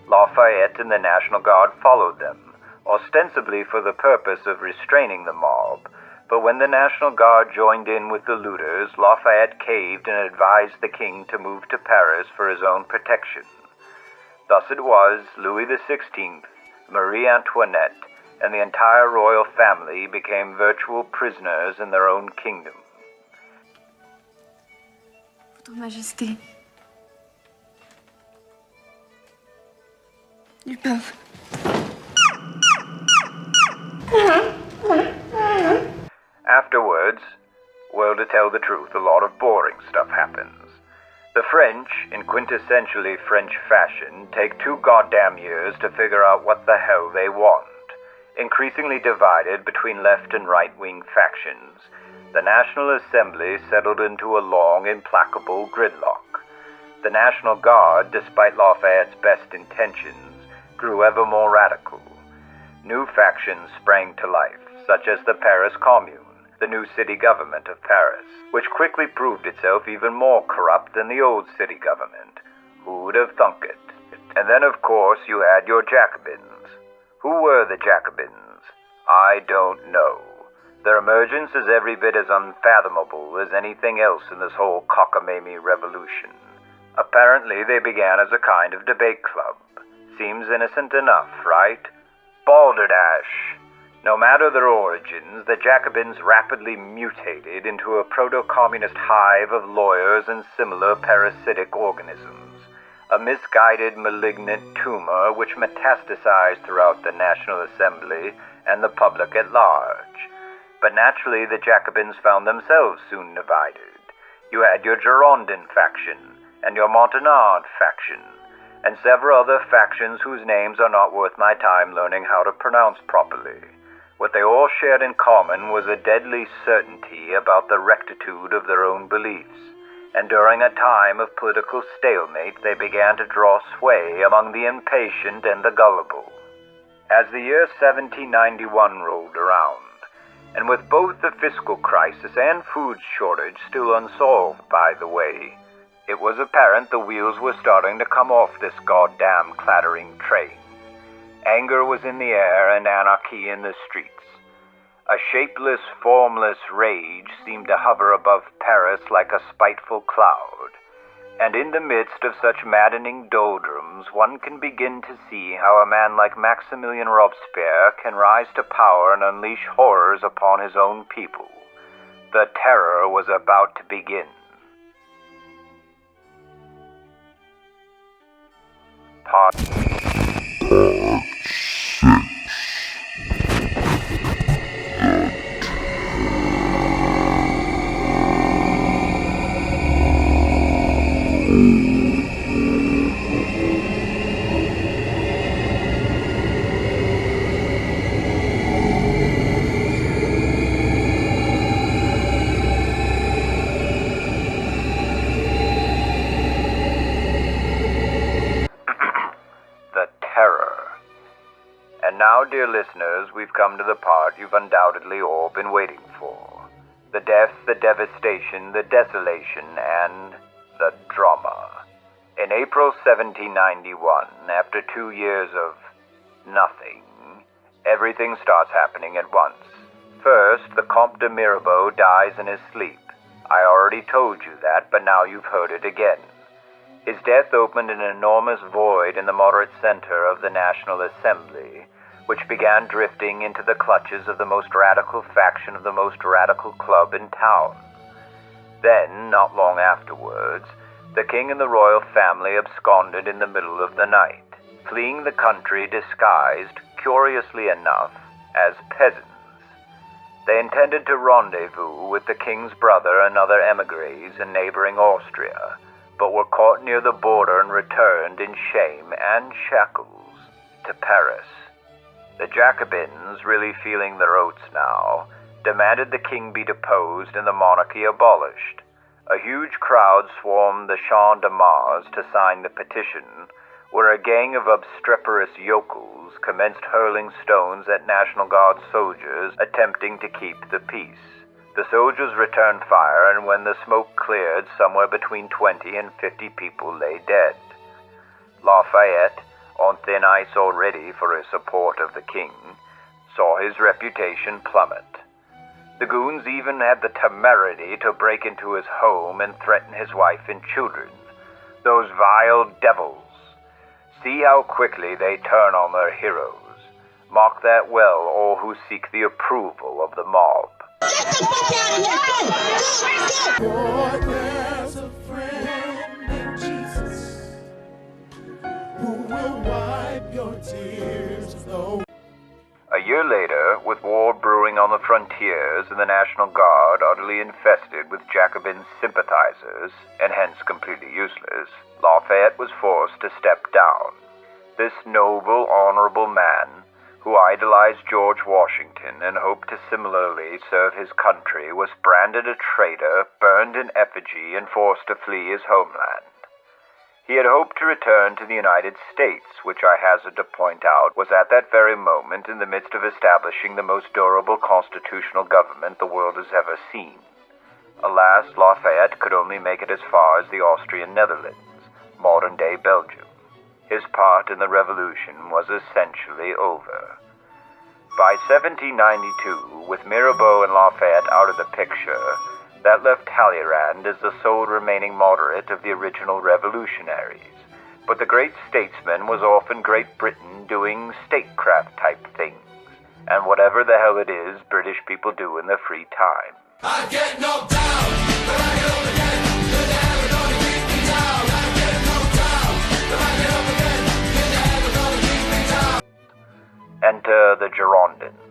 Lafayette and the National Guard followed them, ostensibly for the purpose of restraining the mob, but when the National Guard joined in with the looters, Lafayette caved and advised the king to move to Paris for his own protection. Thus it was Louis XVI, Marie Antoinette, and the entire royal family became virtual prisoners in their own kingdom. Votre Majesté. Lupin. Afterwards, well, to tell the truth, a lot of boring stuff happens. The French, in quintessentially French fashion, take 2 goddamn years to figure out what the hell they want. Increasingly divided between left and right-wing factions, the National Assembly settled into a long, implacable gridlock. The National Guard, despite Lafayette's best intentions, grew ever more radical. New factions sprang to life, such as the Paris Commune, the new city government of Paris, which quickly proved itself even more corrupt than the old city government. Who would have thunk it? And then, of course, you had your Jacobins. Who were the Jacobins? I don't know. Their emergence is every bit as unfathomable as anything else in this whole cockamamie revolution. Apparently, they began as a kind of debate club. Seems innocent enough, right? Balderdash! No matter their origins, the Jacobins rapidly mutated into a proto-communist hive of lawyers and similar parasitic organisms. A misguided, malignant tumor which metastasized throughout the National Assembly and the public at large. But naturally, the Jacobins found themselves soon divided. You had your Girondin faction, and your Montagnard faction, and several other factions whose names are not worth my time learning how to pronounce properly. What they all shared in common was a deadly certainty about the rectitude of their own beliefs, and during a time of political stalemate they began to draw sway among the impatient and the gullible. As the year 1791 rolled around, and with both the fiscal crisis and food shortage still unsolved, by the way, it was apparent the wheels were starting to come off this goddamn clattering train. Anger was in the air and anarchy in the streets. A shapeless, formless rage seemed to hover above Paris like a spiteful cloud. And in the midst of such maddening doldrums, one can begin to see how a man like Maximilien Robespierre can rise to power and unleash horrors upon his own people. The terror was about to begin. Part 6. Now, dear listeners, we've come to the part you've undoubtedly all been waiting for. The death, the devastation, the desolation, and the drama. In April 1791, after 2 years of nothing, everything starts happening at once. First, the Comte de Mirabeau dies in his sleep. I already told you that, but now you've heard it again. His death opened an enormous void in the moderate center of the National Assembly, which began drifting into the clutches of the most radical faction of the most radical club in town. Then, not long afterwards, the king and the royal family absconded in the middle of the night, fleeing the country disguised, curiously enough, as peasants. They intended to rendezvous with the king's brother and other emigres in neighboring Austria, but were caught near the border and returned in shame and shackles to Paris. The Jacobins, really feeling their oats now, demanded the king be deposed and the monarchy abolished. A huge crowd swarmed the Champ de Mars to sign the petition, where a gang of obstreperous yokels commenced hurling stones at National Guard soldiers attempting to keep the peace. The soldiers returned fire, and when the smoke cleared, somewhere between 20 and 50 people lay dead. Lafayette, on thin ice already for his support of the king, saw his reputation plummet. The goons even had the temerity to break into his home and threaten his wife and children. Those vile devils! See how quickly they turn on their heroes. Mark that well, all who seek the approval of the mob. Get the fuck out of here! For there's a friend in Jesus who will wipe your tears away. A year later, with war brewing on the frontiers and the National Guard utterly infested with Jacobin sympathizers, and hence completely useless, Lafayette was forced to step down. This noble, honorable man, who idolized George Washington and hoped to similarly serve his country, was branded a traitor, burned in effigy, and forced to flee his homeland. He had hoped to return to the United States, which I hazard to point out was at that very moment in the midst of establishing the most durable constitutional government the world has ever seen. Alas, Lafayette could only make it as far as the Austrian Netherlands, modern-day Belgium. His part in the revolution was essentially over. By 1792, with Mirabeau and Lafayette out of the picture, that left Talleyrand as the sole remaining moderate of the original revolutionaries. But the great statesman was off in Great Britain doing statecraft-type things, and whatever the hell it is British people do in their free time. I get knocked down, but I get up again. You're never gonna keep me down. I get knocked down, but I get up again. You're never gonna keep me down. Enter the Girondins.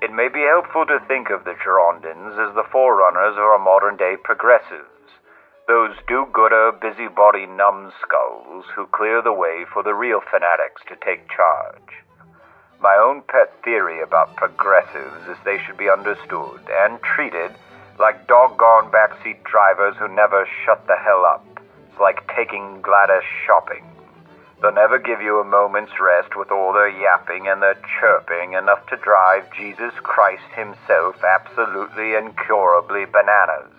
It may be helpful to think of the Girondins as the forerunners of our modern-day progressives, those do-gooder, busybody numbskulls who clear the way for the real fanatics to take charge. My own pet theory about progressives is they should be understood and treated like doggone backseat drivers who never shut the hell up. It's like taking Gladys shopping. They'll never give you a moment's rest with all their yapping and their chirping enough to drive Jesus Christ himself absolutely incurably bananas.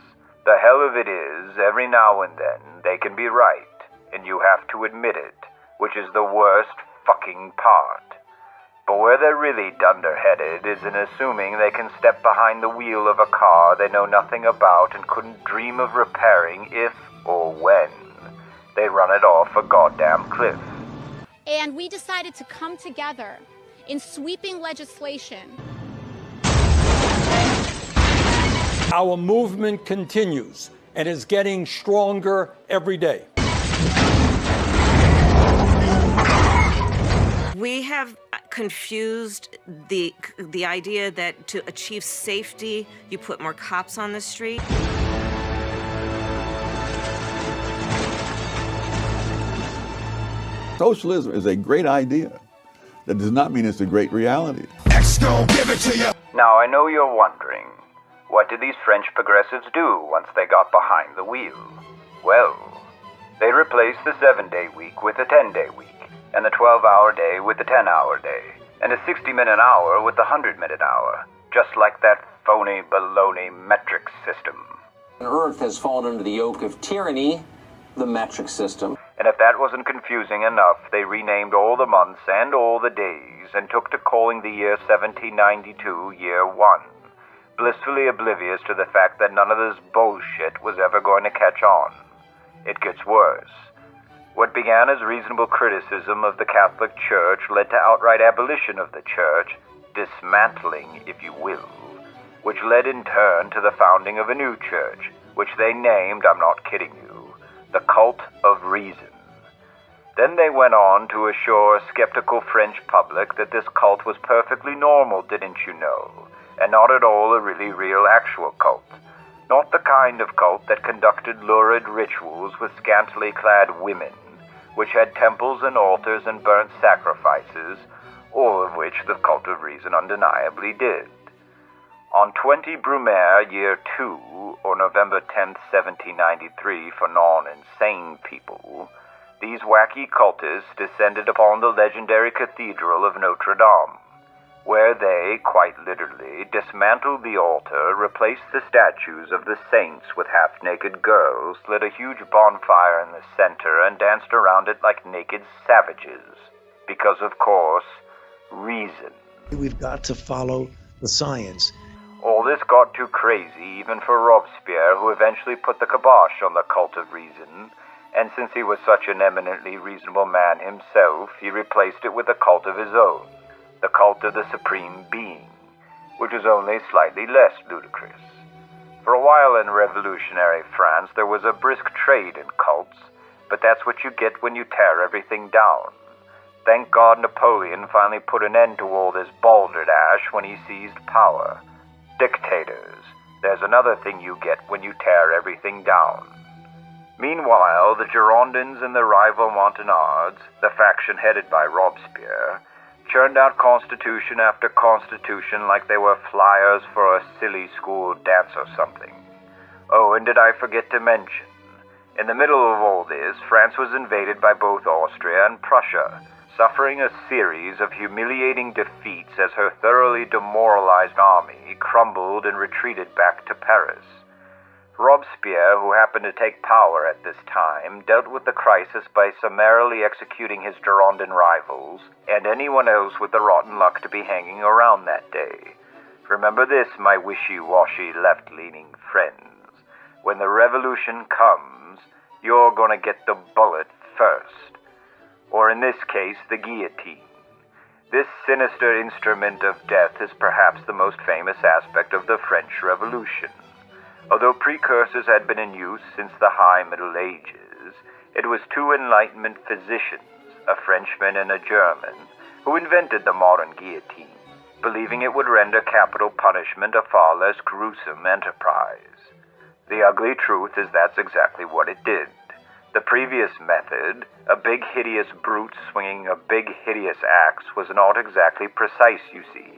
The hell of it is, every now and then, they can be right, and you have to admit it, which is the worst fucking part. But where they're really dunderheaded is in assuming they can step behind the wheel of a car they know nothing about and couldn't dream of repairing if or when they run it off a goddamn cliff. And we decided to come together in sweeping legislation. Our movement continues and is getting stronger every day. We have confused the idea that to achieve safety, you put more cops on the street. Socialism is a great idea. That does not mean it's a great reality. X gon' give it to you. Now, I know you're wondering, what did these French progressives do once they got behind the wheel? Well, they replaced the 7-day week with a 10-day week, and the 12-hour day with the 10-hour day, and a 60-minute hour with the 100-minute hour, just like that phony baloney metric system. Earth has fallen under the yoke of tyranny, the metric system. And if that wasn't confusing enough, they renamed all the months and all the days and took to calling the year 1792 Year 1, blissfully oblivious to the fact that none of this bullshit was ever going to catch on. It gets worse. What began as reasonable criticism of the Catholic Church led to outright abolition of the Church, dismantling, if you will, which led in turn to the founding of a new church, which they named, I'm not kidding you, the Cult of Reason. Then they went on to assure a skeptical French public that this cult was perfectly normal, didn't you know, and not at all a really real actual cult. Not the kind of cult that conducted lurid rituals with scantily clad women, which had temples and altars and burnt sacrifices, all of which the Cult of Reason undeniably did. On 20 Brumaire, Year 2, or November 10th, 1793, for non-insane people, these wacky cultists descended upon the legendary Cathedral of Notre Dame, where they, quite literally, dismantled the altar, replaced the statues of the saints with half-naked girls, lit a huge bonfire in the center, and danced around it like naked savages. Because, of course, reason. We've got to follow the science. All this got too crazy even for Robespierre, who eventually put the kibosh on the Cult of Reason, and since he was such an eminently reasonable man himself, he replaced it with a cult of his own, the Cult of the Supreme Being, which was only slightly less ludicrous. For a while in revolutionary France, there was a brisk trade in cults, but that's what you get when you tear everything down. Thank God Napoleon finally put an end to all this balderdash when he seized power. Dictators. There's another thing you get when you tear everything down. Meanwhile, the Girondins and the rival Montagnards, the faction headed by Robespierre, churned out constitution after constitution like they were flyers for a silly school dance or something. Oh, and did I forget to mention, in the middle of all this, France was invaded by both Austria and Prussia, suffering a series of humiliating defeats as her thoroughly demoralized army crumbled and retreated back to Paris. Robespierre, who happened to take power at this time, dealt with the crisis by summarily executing his Girondin rivals and anyone else with the rotten luck to be hanging around that day. Remember this, my wishy-washy left-leaning friends. When the revolution comes, you're gonna get the bullet first. Or in this case, the guillotine. This sinister instrument of death is perhaps the most famous aspect of the French Revolution. Although precursors had been in use since the High Middle Ages, it was two Enlightenment physicians, a Frenchman and a German, who invented the modern guillotine, believing it would render capital punishment a far less gruesome enterprise. The ugly truth is that's exactly what it did. The previous method, a big hideous brute swinging a big hideous axe, was not exactly precise, you see.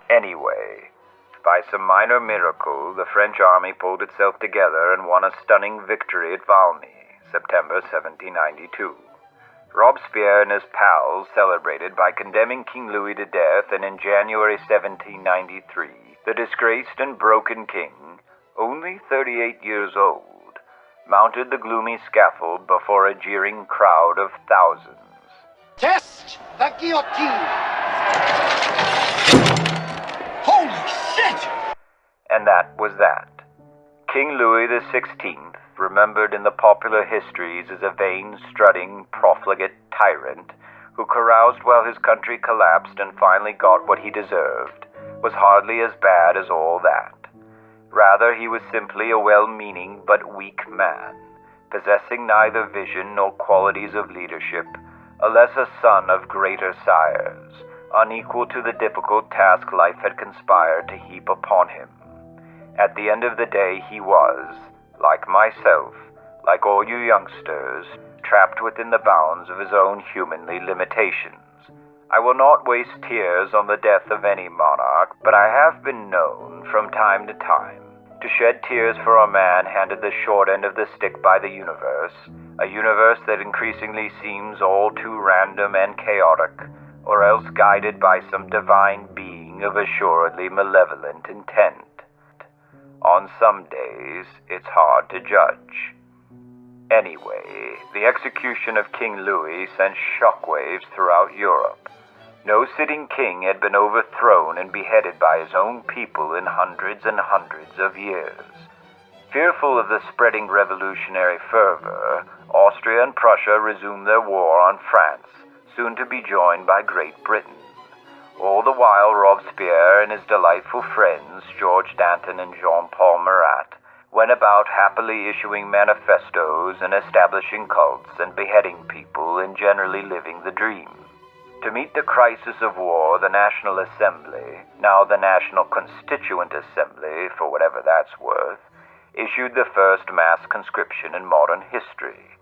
Anyway, by some minor miracle, the French army pulled itself together and won a stunning victory at Valmy, September 1792. Robespierre and his pals celebrated by condemning King Louis to death, and in January 1793, the disgraced and broken king, only 38 years old, mounted the gloomy scaffold before a jeering crowd of thousands. Test the guillotine! Holy shit! And that was that. King Louis XVI, remembered in the popular histories as a vain, strutting, profligate tyrant who caroused while his country collapsed and finally got what he deserved, was hardly as bad as all that. Rather, he was simply a well-meaning but weak man, possessing neither vision nor qualities of leadership, a lesser son of greater sires, unequal to the difficult task life had conspired to heap upon him. At the end of the day, he was, like myself, like all you youngsters, trapped within the bounds of his own humanly limitations. I will not waste tears on the death of any monarch, but I have been known, from time to time, to shed tears for a man handed the short end of the stick by the universe, a universe that increasingly seems all too random and chaotic, or else guided by some divine being of assuredly malevolent intent. On some days, it's hard to judge. Anyway, the execution of King Louis sent shockwaves throughout Europe. No sitting king had been overthrown and beheaded by his own people in hundreds and hundreds of years. Fearful of the spreading revolutionary fervor, Austria and Prussia resumed their war on France, soon to be joined by Great Britain. All the while, Robespierre and his delightful friends, George Danton and Jean-Paul Marat, went about happily issuing manifestos and establishing cults and beheading people and generally living the dream. To meet the crisis of war, the National Assembly, now the National Constituent Assembly, for whatever that's worth, issued the first mass conscription in modern history.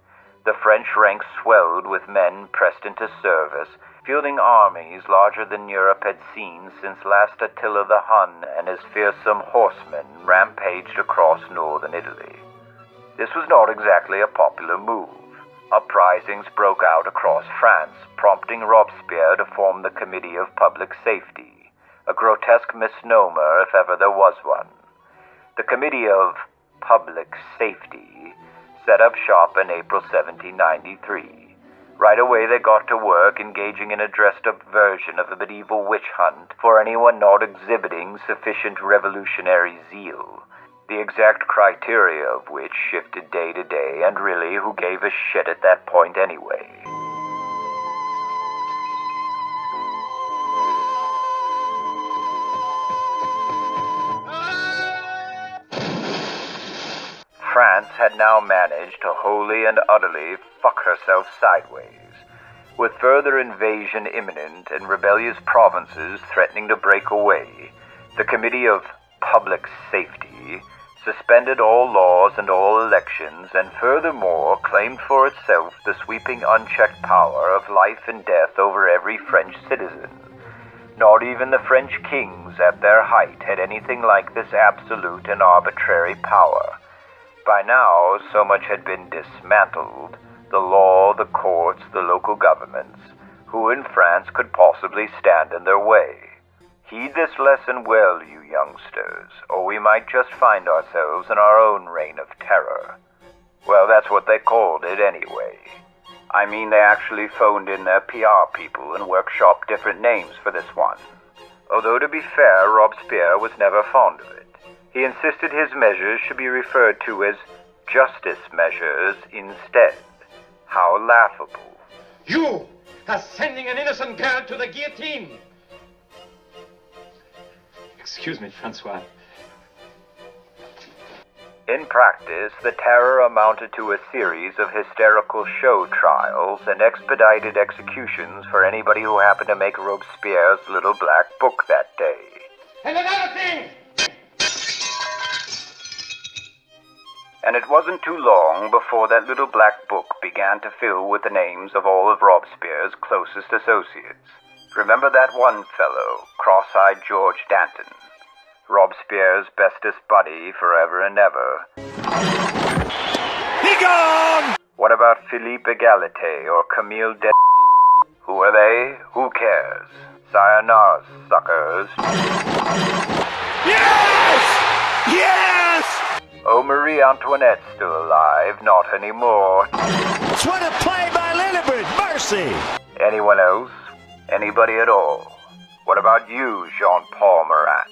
The French ranks swelled with men pressed into service, fielding armies larger than Europe had seen since last Attila the Hun and his fearsome horsemen rampaged across northern Italy. This was not exactly a popular move. Uprisings broke out across France, prompting Robespierre to form the Committee of Public Safety, a grotesque misnomer if ever there was one. The Committee of Public Safety set up shop in April 1793. Right away they got to work engaging in a dressed-up version of a medieval witch hunt for anyone not exhibiting sufficient revolutionary zeal, the exact criteria of which shifted day to day, and really, who gave a shit at that point anyway? France had now managed to wholly and utterly fuck herself sideways. With further invasion imminent and rebellious provinces threatening to break away, the Committee of Public Safety suspended all laws and all elections, and furthermore claimed for itself the sweeping unchecked power of life and death over every French citizen. Not even the French kings at their height had anything like this absolute and arbitrary power. By now, so much had been dismantled, the law, the courts, the local governments. Who in France could possibly stand in their way? Heed this lesson well, you youngsters, or we might just find ourselves in our own reign of terror. Well, that's what they called it anyway. I mean, they actually phoned in their PR people and workshopped different names for this one. Although, to be fair, Robespierre was never fond of it. He insisted his measures should be referred to as justice measures instead. How laughable. You are sending an innocent girl to the guillotine! Excuse me, Francois. In practice, the terror amounted to a series of hysterical show trials and expedited executions for anybody who happened to make Robespierre's little black book that day. And another thing! And it wasn't too long before that little black book began to fill with the names of all of Robespierre's closest associates. Remember that one fellow, cross-eyed George Danton, Robespierre's bestest buddy forever and ever. Be gone! What about Philippe Egalite or Camille de... Who are they? Who cares? Sayonara, suckers. Yes! Yes! Oh, Marie Antoinette's still alive, not anymore. What a play by Lillibert! Mercy! Anyone else? Anybody at all? What about you, Jean-Paul Marat?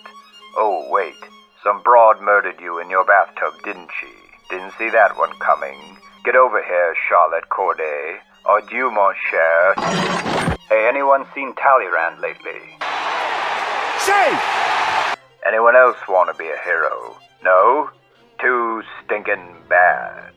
Oh, wait. Some broad murdered you in your bathtub, didn't she? Didn't see that one coming. Get over here, Charlotte Corday. Adieu, mon cher. Hey, anyone seen Talleyrand lately? Safe! Anyone else want to be a hero? No? Too stinking bad.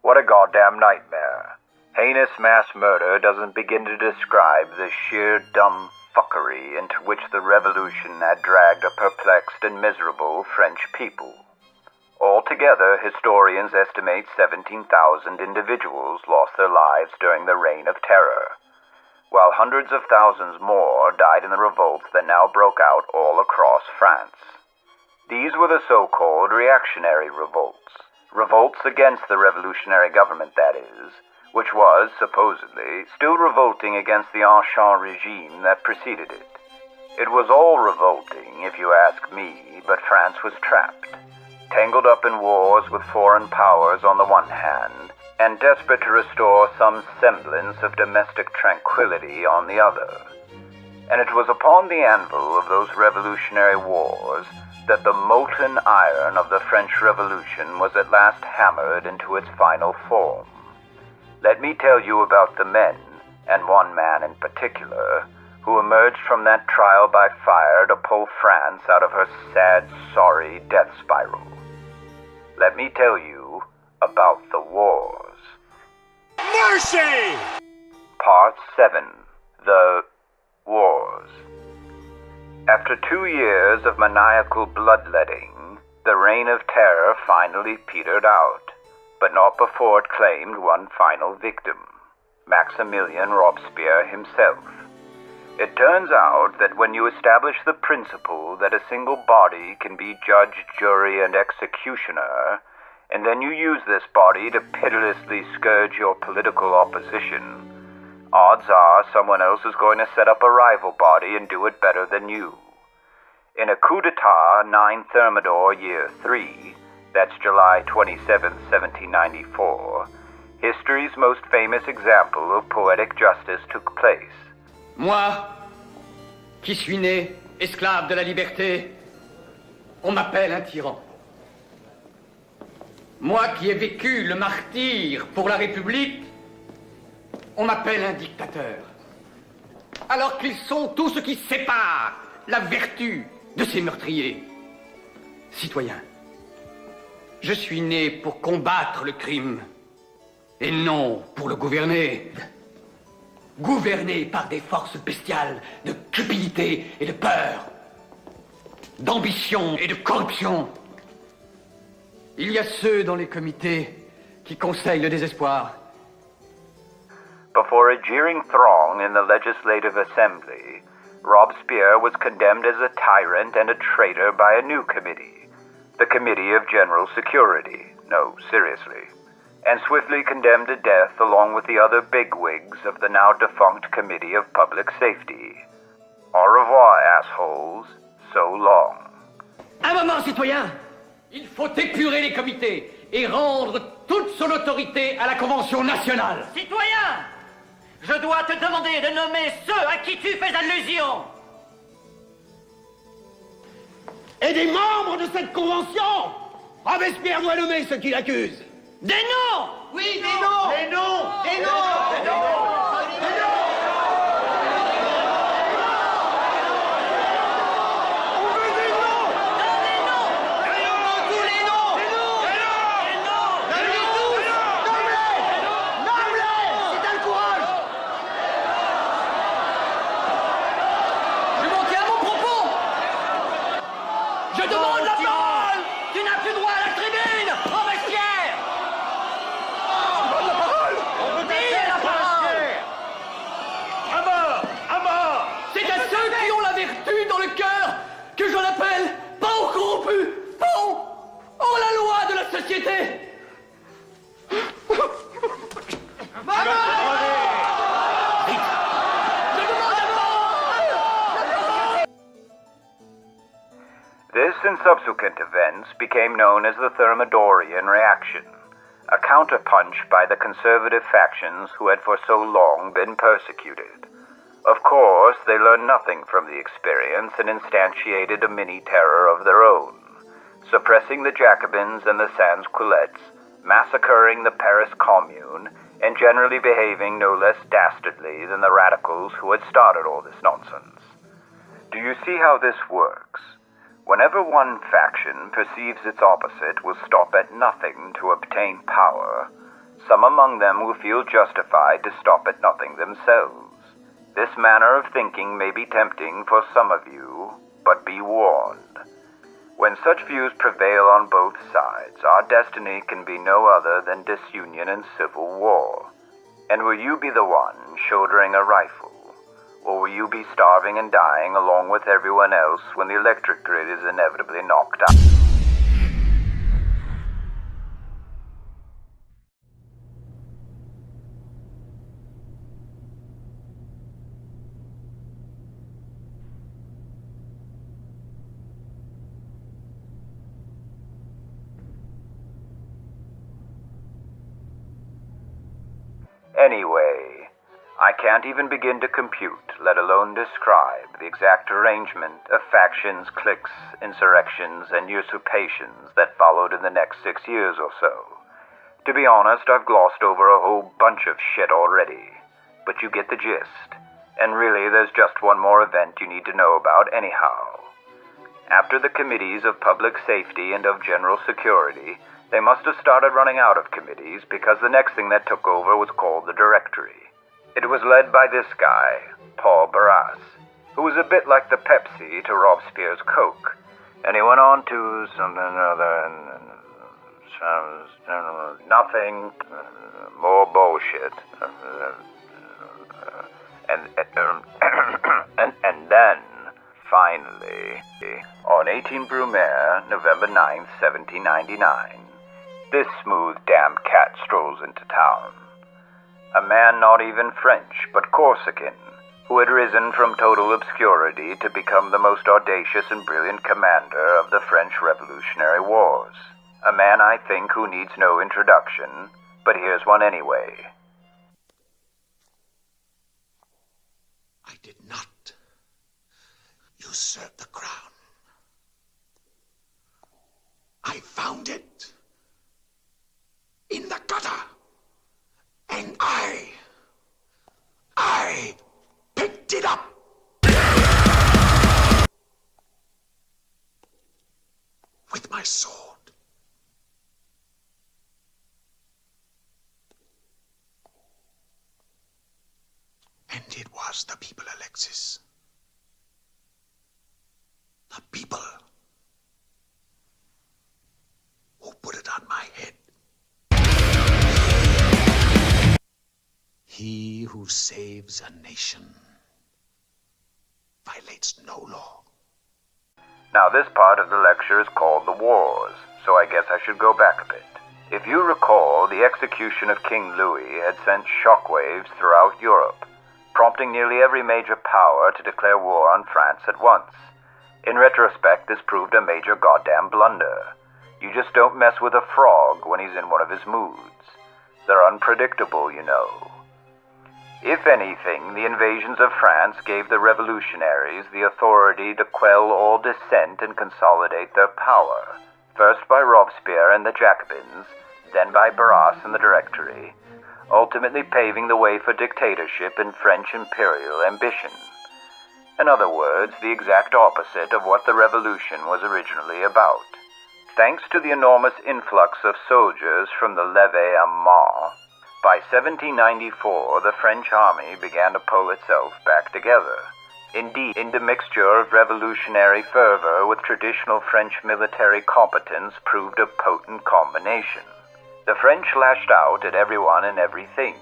What a goddamn nightmare. Heinous mass murder doesn't begin to describe the sheer dumb fuckery into which the revolution had dragged a perplexed and miserable French people. Altogether, historians estimate 17,000 individuals lost their lives during the Reign of Terror, while hundreds of thousands more died in the revolts that now broke out all across France. These were the so-called reactionary revolts. Revolts against the revolutionary government, that is, which was, supposedly, still revolting against the ancien regime that preceded it. It was all revolting, if you ask me, but France was trapped, tangled up in wars with foreign powers on the one hand, and desperate to restore some semblance of domestic tranquility on the other. And it was upon the anvil of those revolutionary wars that the molten iron of the French Revolution was at last hammered into its final form. Let me tell you about the men, and one man in particular, who emerged from that trial by fire to pull France out of her sad, sorry death spiral. Let me tell you about the wars. Mercy! Part 7. The Wars. After 2 years of maniacal bloodletting, the Reign of Terror finally petered out, but not before it claimed one final victim, Maximilien Robespierre himself. It turns out that when you establish the principle that a single body can be judge, jury, and executioner, and then you use this body to pitilessly scourge your political opposition, odds are someone else is going to set up a rival body and do it better than you. In a coup d'etat 9 Thermidor year 3, that's July 27, 1794, history's most famous example of poetic justice took place. Moi, qui suis né esclave de la liberté, on m'appelle un tyran. Moi qui ai vécu le martyre pour la République, on m'appelle un dictateur. Alors qu'ils sont tout ce qui sépare la vertu de ces meurtriers. Citoyens, je suis né pour combattre le crime et non pour le gouverner. Gouverné par des forces bestiales de cupidité et de peur, d'ambition et de corruption. Il y a ceux dans les comités qui conseillent le désespoir. Before a jeering throng in the Legislative Assembly, Robespierre was condemned as a tyrant and a traitor by a new committee, the Committee of General Security. No, seriously. And swiftly condemned to death along with the other bigwigs of the now defunct Committee of Public Safety. Au revoir, assholes. So long. Un moment, citoyens! Il faut épurer les comités et rendre toute son autorité à la Convention nationale. Citoyen, je dois te demander de nommer ceux à qui tu fais allusion. Et des membres de cette convention! Robespierre doit nommer ceux qui l'accusent. Des noms! Oui, des noms! Des noms! Des noms! Des noms! Je demande la parole! Tu n'as plus droit à la tribune! Robespierre! La parole! Dis la parole! À mort! À mort! C'est à ceux qui ont la vertu dans le cœur que je l'appelle pas corrompu, pas en la loi de la société! This and subsequent events became known as the Thermidorian Reaction, a counterpunch by the conservative factions who had for so long been persecuted. Of course, they learned nothing from the experience and instantiated a mini-terror of their own, suppressing the Jacobins and the Sans-Culottes, massacring the Paris Commune, and generally behaving no less dastardly than the radicals who had started all this nonsense. Do you see how this works? Whenever one faction perceives its opposite will stop at nothing to obtain power, some among them will feel justified to stop at nothing themselves. This manner of thinking may be tempting for some of you, but be warned. When such views prevail on both sides, our destiny can be no other than disunion and civil war. And will you be the one shouldering a rifle? Or will you be starving and dying along with everyone else when the electric grid is inevitably knocked out? Anyway, I can't even begin to compute, let alone describe, the exact arrangement of factions, cliques, insurrections, and usurpations that followed in the next 6 years or so. To be honest, I've glossed over a whole bunch of shit already, but you get the gist. And really, there's just one more event you need to know about anyhow. After the committees of public safety and of general security, they must have started running out of committees because the next thing that took over was called the Directory. It was led by this guy, Paul Barras, who was a bit like the Pepsi to Robespierre's Coke, and he went on to something or other, and nothing, more bullshit, and then, finally, on 18 Brumaire, November 9th, 1799, this smooth damn cat strolls into town. A man not even French, but Corsican, who had risen from total obscurity to become the most audacious and brilliant commander of the French Revolutionary Wars. A man, I think, who needs no introduction, but here's one anyway. I did not usurp the crown. I found it. sword. And it was the people, Alexis. The people who put it on my head. He who saves a nation violates no law. Now, this part of the lecture is called The Wars, so I guess I should go back a bit. If you recall, the execution of King Louis had sent shockwaves throughout Europe, prompting nearly every major power to declare war on France at once. In retrospect, this proved a major goddamn blunder. You just don't mess with a frog when he's in one of his moods. They're unpredictable, you know. If anything, the invasions of France gave the revolutionaries the authority to quell all dissent and consolidate their power, first by Robespierre and the Jacobins, then by Marat and the Directory, ultimately paving the way for dictatorship and French imperial ambition. In other words, the exact opposite of what the revolution was originally about. Thanks to the enormous influx of soldiers from the levée en masse, by 1794 the French army began to pull itself back together. Indeed, the mixture of revolutionary fervor with traditional French military competence proved a potent combination. The French lashed out at everyone and everything,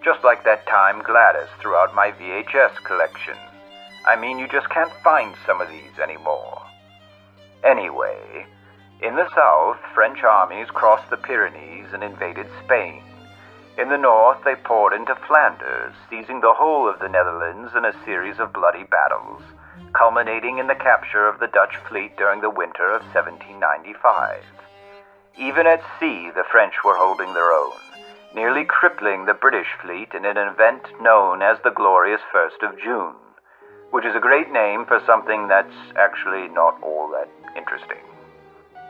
just like that time Gladys threw out my VHS collection. I mean, you just can't find some of these anymore. Anyway, in the south, French armies crossed the Pyrenees and invaded Spain. In the north, they poured into Flanders, seizing the whole of the Netherlands in a series of bloody battles, culminating in the capture of the Dutch fleet during the winter of 1795. Even at sea, the French were holding their own, nearly crippling the British fleet in an event known as the Glorious 1st of June, which is a great name for something that's actually not all that interesting.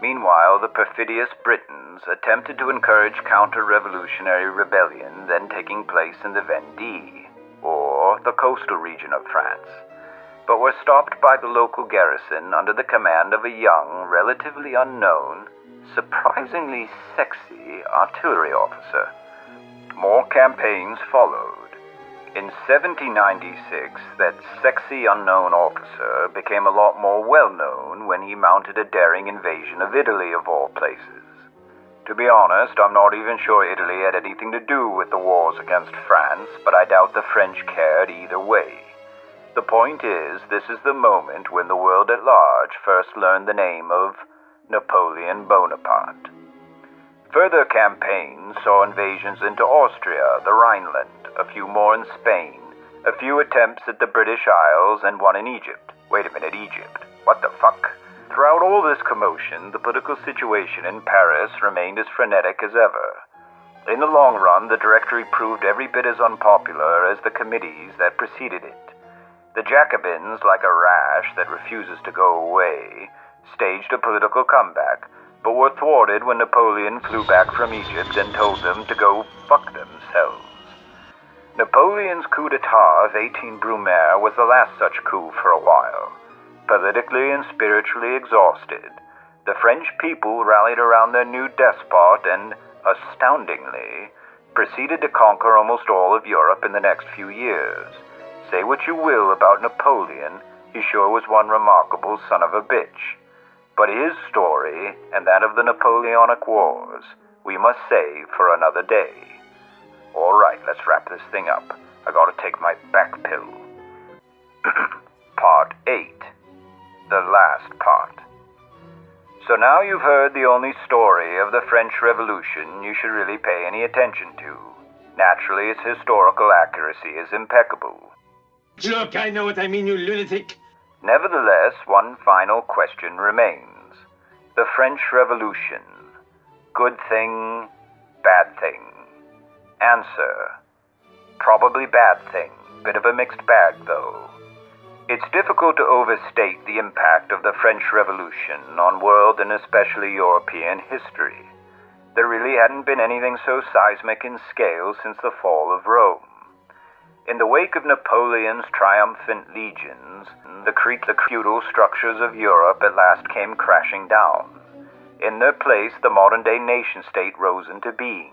Meanwhile, the perfidious Britons attempted to encourage counter-revolutionary rebellion then taking place in the Vendée, or the coastal region of France, but were stopped by the local garrison under the command of a young, relatively unknown, surprisingly sexy artillery officer. More campaigns followed. In 1796, that sexy unknown officer became a lot more well-known when he mounted a daring invasion of Italy, of all places. To be honest, I'm not even sure Italy had anything to do with the wars against France, but I doubt the French cared either way. The point is, this is the moment when the world at large first learned the name of Napoleon Bonaparte. Further campaigns saw invasions into Austria, the Rhineland, a few more in Spain, a few attempts at the British Isles, and one in Egypt. Wait a minute, Egypt? What the fuck? Throughout all this commotion, the political situation in Paris remained as frenetic as ever. In the long run, the Directory proved every bit as unpopular as the committees that preceded it. The Jacobins, like a rash that refuses to go away, staged a political comeback, but were thwarted when Napoleon flew back from Egypt and told them to go fuck themselves. Napoleon's coup d'etat of 18 Brumaire was the last such coup for a while. Politically and spiritually exhausted, the French people rallied around their new despot and, astoundingly, proceeded to conquer almost all of Europe in the next few years. Say what you will about Napoleon, he sure was one remarkable son of a bitch. But his story, and that of the Napoleonic Wars, we must save for another day. All right, let's wrap this thing up. I gotta take my back pill. Part 8. The last part. So now you've heard the only story of the French Revolution you should really pay any attention to. Naturally, its historical accuracy is impeccable. Look, I know what I mean, you lunatic. Nevertheless, one final question remains. The French Revolution. Good thing, bad thing? Answer. Probably bad thing. Bit of a mixed bag, though. It's difficult to overstate the impact of the French Revolution on world and especially European history. There really hadn't been anything so seismic in scale since the fall of Rome. In the wake of Napoleon's triumphant legions, the feudal structures of Europe at last came crashing down. In their place, the modern-day nation-state rose into being,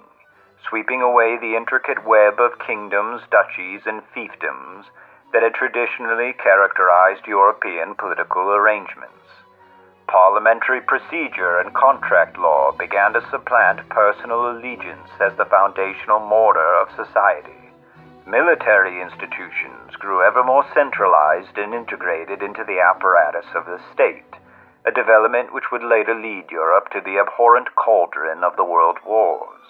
sweeping away the intricate web of kingdoms, duchies, and fiefdoms that had traditionally characterized European political arrangements. Parliamentary procedure and contract law began to supplant personal allegiance as the foundational mortar of society. Military institutions grew ever more centralized and integrated into the apparatus of the state, a development which would later lead Europe to the abhorrent cauldron of the world wars.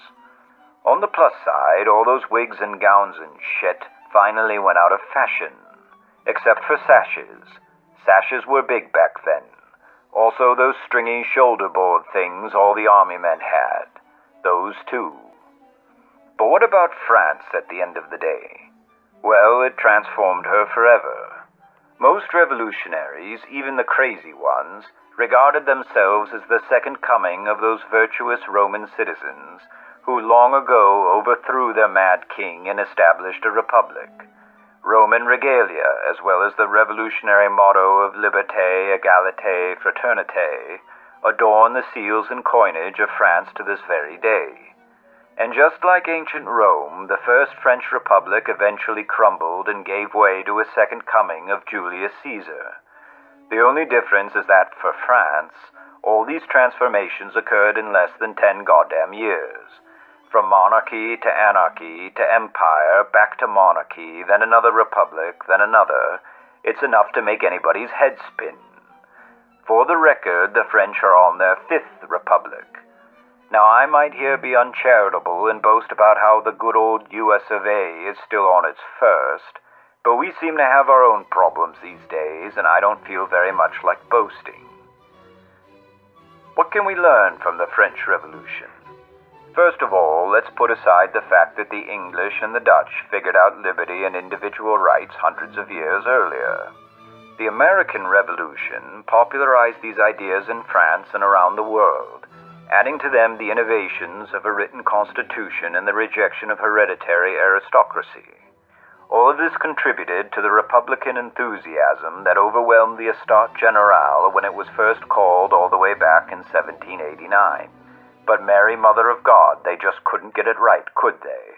On the plus side, all those wigs and gowns and shit finally went out of fashion, except for sashes. Sashes were big back then. Also those stringy shoulder-board things all the army men had. Those too. But what about France at the end of the day? Well, it transformed her forever. Most revolutionaries, even the crazy ones, regarded themselves as the second coming of those virtuous Roman citizens who long ago overthrew their mad king and established a republic. Roman regalia, as well as the revolutionary motto of liberté, égalité, fraternité, adorn the seals and coinage of France to this very day. And just like ancient Rome, the First French Republic eventually crumbled and gave way to a second coming of Julius Caesar. The only difference is that for France, all these transformations occurred in less than 10 goddamn years. From monarchy to anarchy to empire, back to monarchy, then another republic, then another. It's enough to make anybody's head spin. For the record, the French are on their 5th republic. Now, I might here be uncharitable and boast about how the good old US of A is still on its first, but we seem to have our own problems these days, and I don't feel very much like boasting. What can we learn from the French Revolution? First of all, let's put aside the fact that the English and the Dutch figured out liberty and individual rights hundreds of years earlier. The American Revolution popularized these ideas in France and around the world, adding to them the innovations of a written constitution and the rejection of hereditary aristocracy. All of this contributed to the Republican enthusiasm that overwhelmed the Estat General when it was first called all the way back in 1789. But Mary, Mother of God, they just couldn't get it right, could they?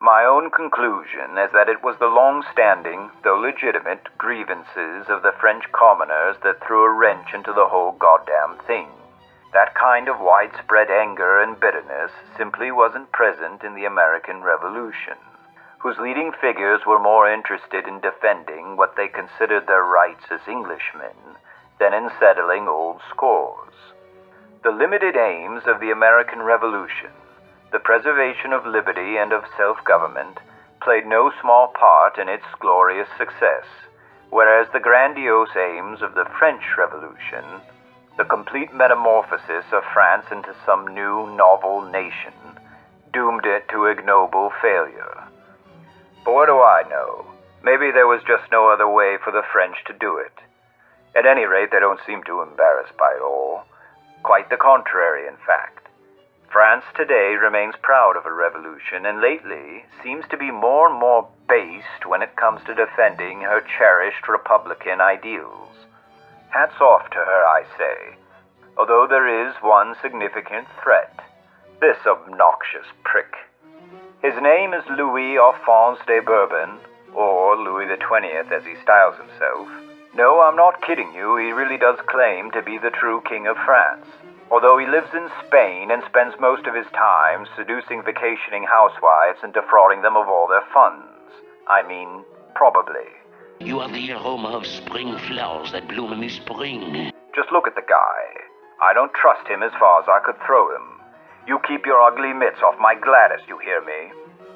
My own conclusion is that it was the long-standing, though legitimate, grievances of the French commoners that threw a wrench into the whole goddamn thing. That kind of widespread anger and bitterness simply wasn't present in the American Revolution, whose leading figures were more interested in defending what they considered their rights as Englishmen than in settling old scores. The limited aims of the American Revolution, the preservation of liberty and of self-government, played no small part in its glorious success, whereas the grandiose aims of the French Revolution, the complete metamorphosis of France into some new, novel nation, doomed it to ignoble failure. But what do I know? Maybe there was just no other way for the French to do it. At any rate, they don't seem too embarrassed by it all. Quite the contrary, in fact. France today remains proud of a revolution and lately seems to be more and more based when it comes to defending her cherished republican ideals. Hats off to her, I say, although there is one significant threat. This obnoxious prick. His name is Louis Alphonse de Bourbon, or Louis XX as he styles himself. No, I'm not kidding you, he really does claim to be the true King of France. Although he lives in Spain and spends most of his time seducing vacationing housewives and defrauding them of all their funds. I mean, probably. You are the aroma of spring flowers that bloom in the spring. Just look at the guy. I don't trust him as far as I could throw him. You keep your ugly mitts off my Gladys, you hear me?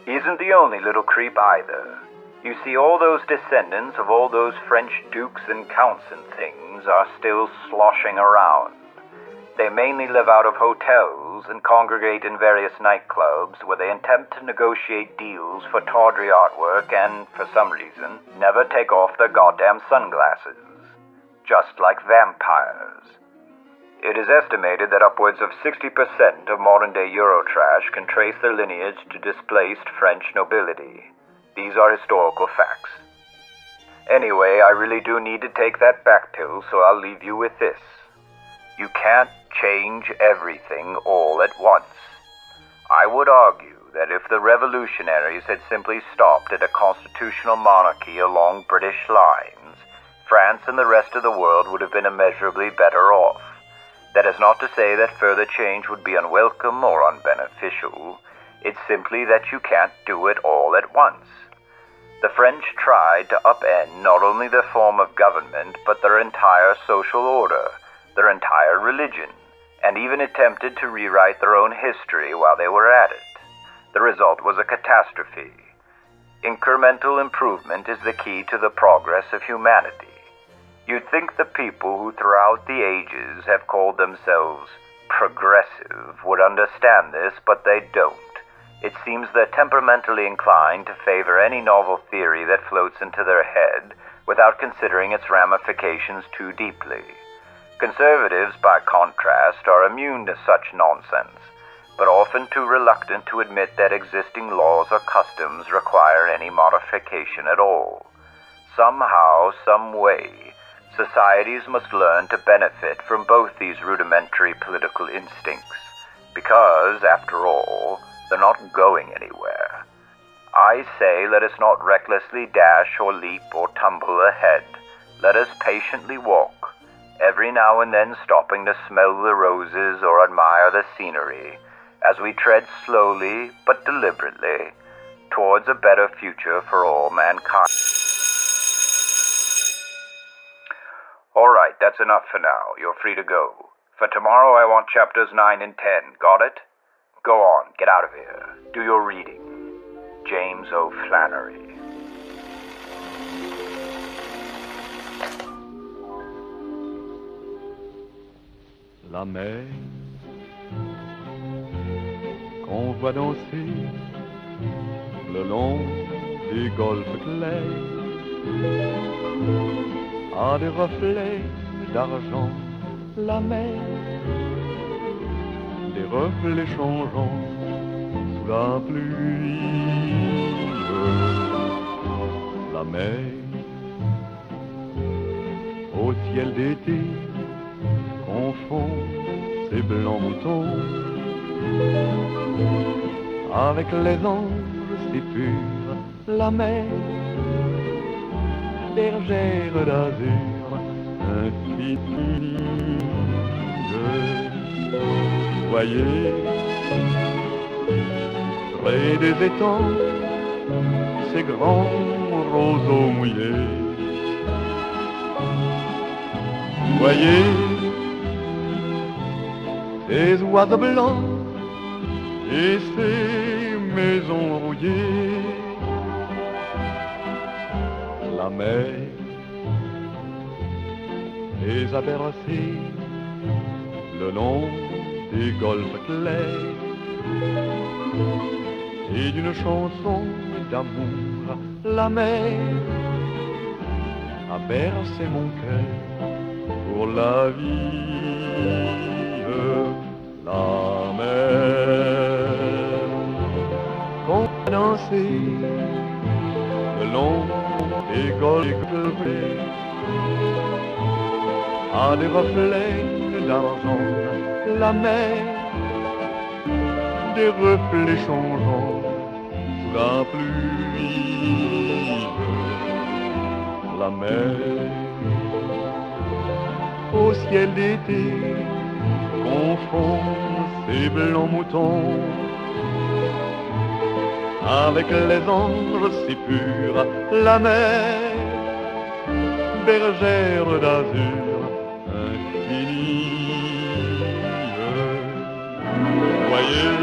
He isn't the only little creep either. You see, all those descendants of all those French dukes and counts and things are still sloshing around. They mainly live out of hotels and congregate in various nightclubs where they attempt to negotiate deals for tawdry artwork and, for some reason, never take off their goddamn sunglasses. Just like vampires. It is estimated that upwards of 60% of modern-day Eurotrash can trace their lineage to displaced French nobility. These are historical facts. Anyway, I really do need to take that back pill, so I'll leave you with this. You can't change everything all at once. I would argue that if the revolutionaries had simply stopped at a constitutional monarchy along British lines, France and the rest of the world would have been immeasurably better off. That is not to say that further change would be unwelcome or unbeneficial. It's simply that you can't do it all at once. The French tried to upend not only their form of government, but their entire social order, their entire religion, and even attempted to rewrite their own history while they were at it. The result was a catastrophe. Incremental improvement is the key to the progress of humanity. You'd think the people who throughout the ages have called themselves progressive would understand this, but they don't. It seems they're temperamentally inclined to favor any novel theory that floats into their head without considering its ramifications too deeply. Conservatives, by contrast, are immune to such nonsense, but often too reluctant to admit that existing laws or customs require any modification at all. Somehow, some way, societies must learn to benefit from both these rudimentary political instincts, because, after all, they're not going anywhere. I say let us not recklessly dash or leap or tumble ahead. Let us patiently walk, every now and then stopping to smell the roses or admire the scenery, as we tread slowly but deliberately towards a better future for all mankind. All right, that's enough for now. You're free to go. For tomorrow I want chapters 9 and 10. Got it? Go on, get out of here. Do your reading. James O. Flannery. La mer qu'on voit danser le long des golfes clairs a des reflets d'argent. La mer, des reflets changeants sous la pluie. La mer, au ciel d'été, confond ses blancs moutons avec les anges si purs. La mer, bergère d'azur infinie. Voyez, près des étangs, ces grands roseaux mouillés. Voyez, ces oiseaux blancs et ces maisons rouillées. La mer les a bercés le long des golfes clairs et d'une chanson d'amour. La mer a bercé mon cœur pour la vie. La mer qu'on a dansé le long des golfes a des reflets d'argent. La mer, des reflets changeants sous la pluie. La mer, au ciel d'été, confond ses blancs moutons avec les anges si purs. La mer, bergère d'azur infinie. Voyez,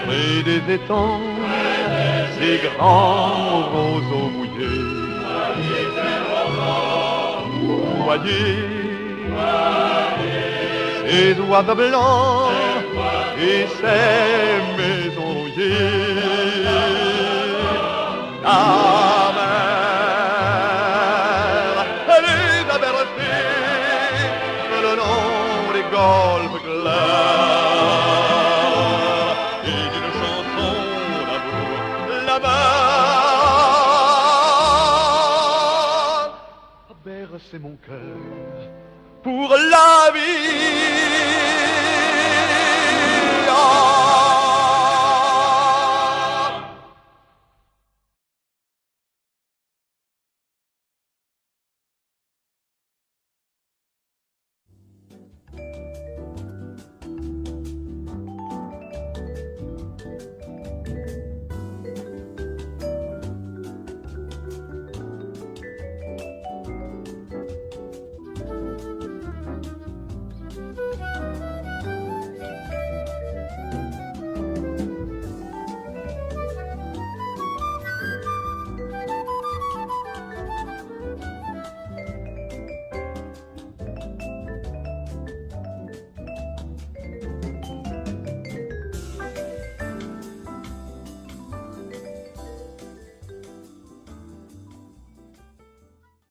près des étangs, ces grands roseaux mouillés. Voyez, ces oiseaux blancs et ces maisons rouillées. La mer, elle les a bercés le long des golfes clairs et d'une chanson d'amour. La mer a bercé mon cœur pour la vie.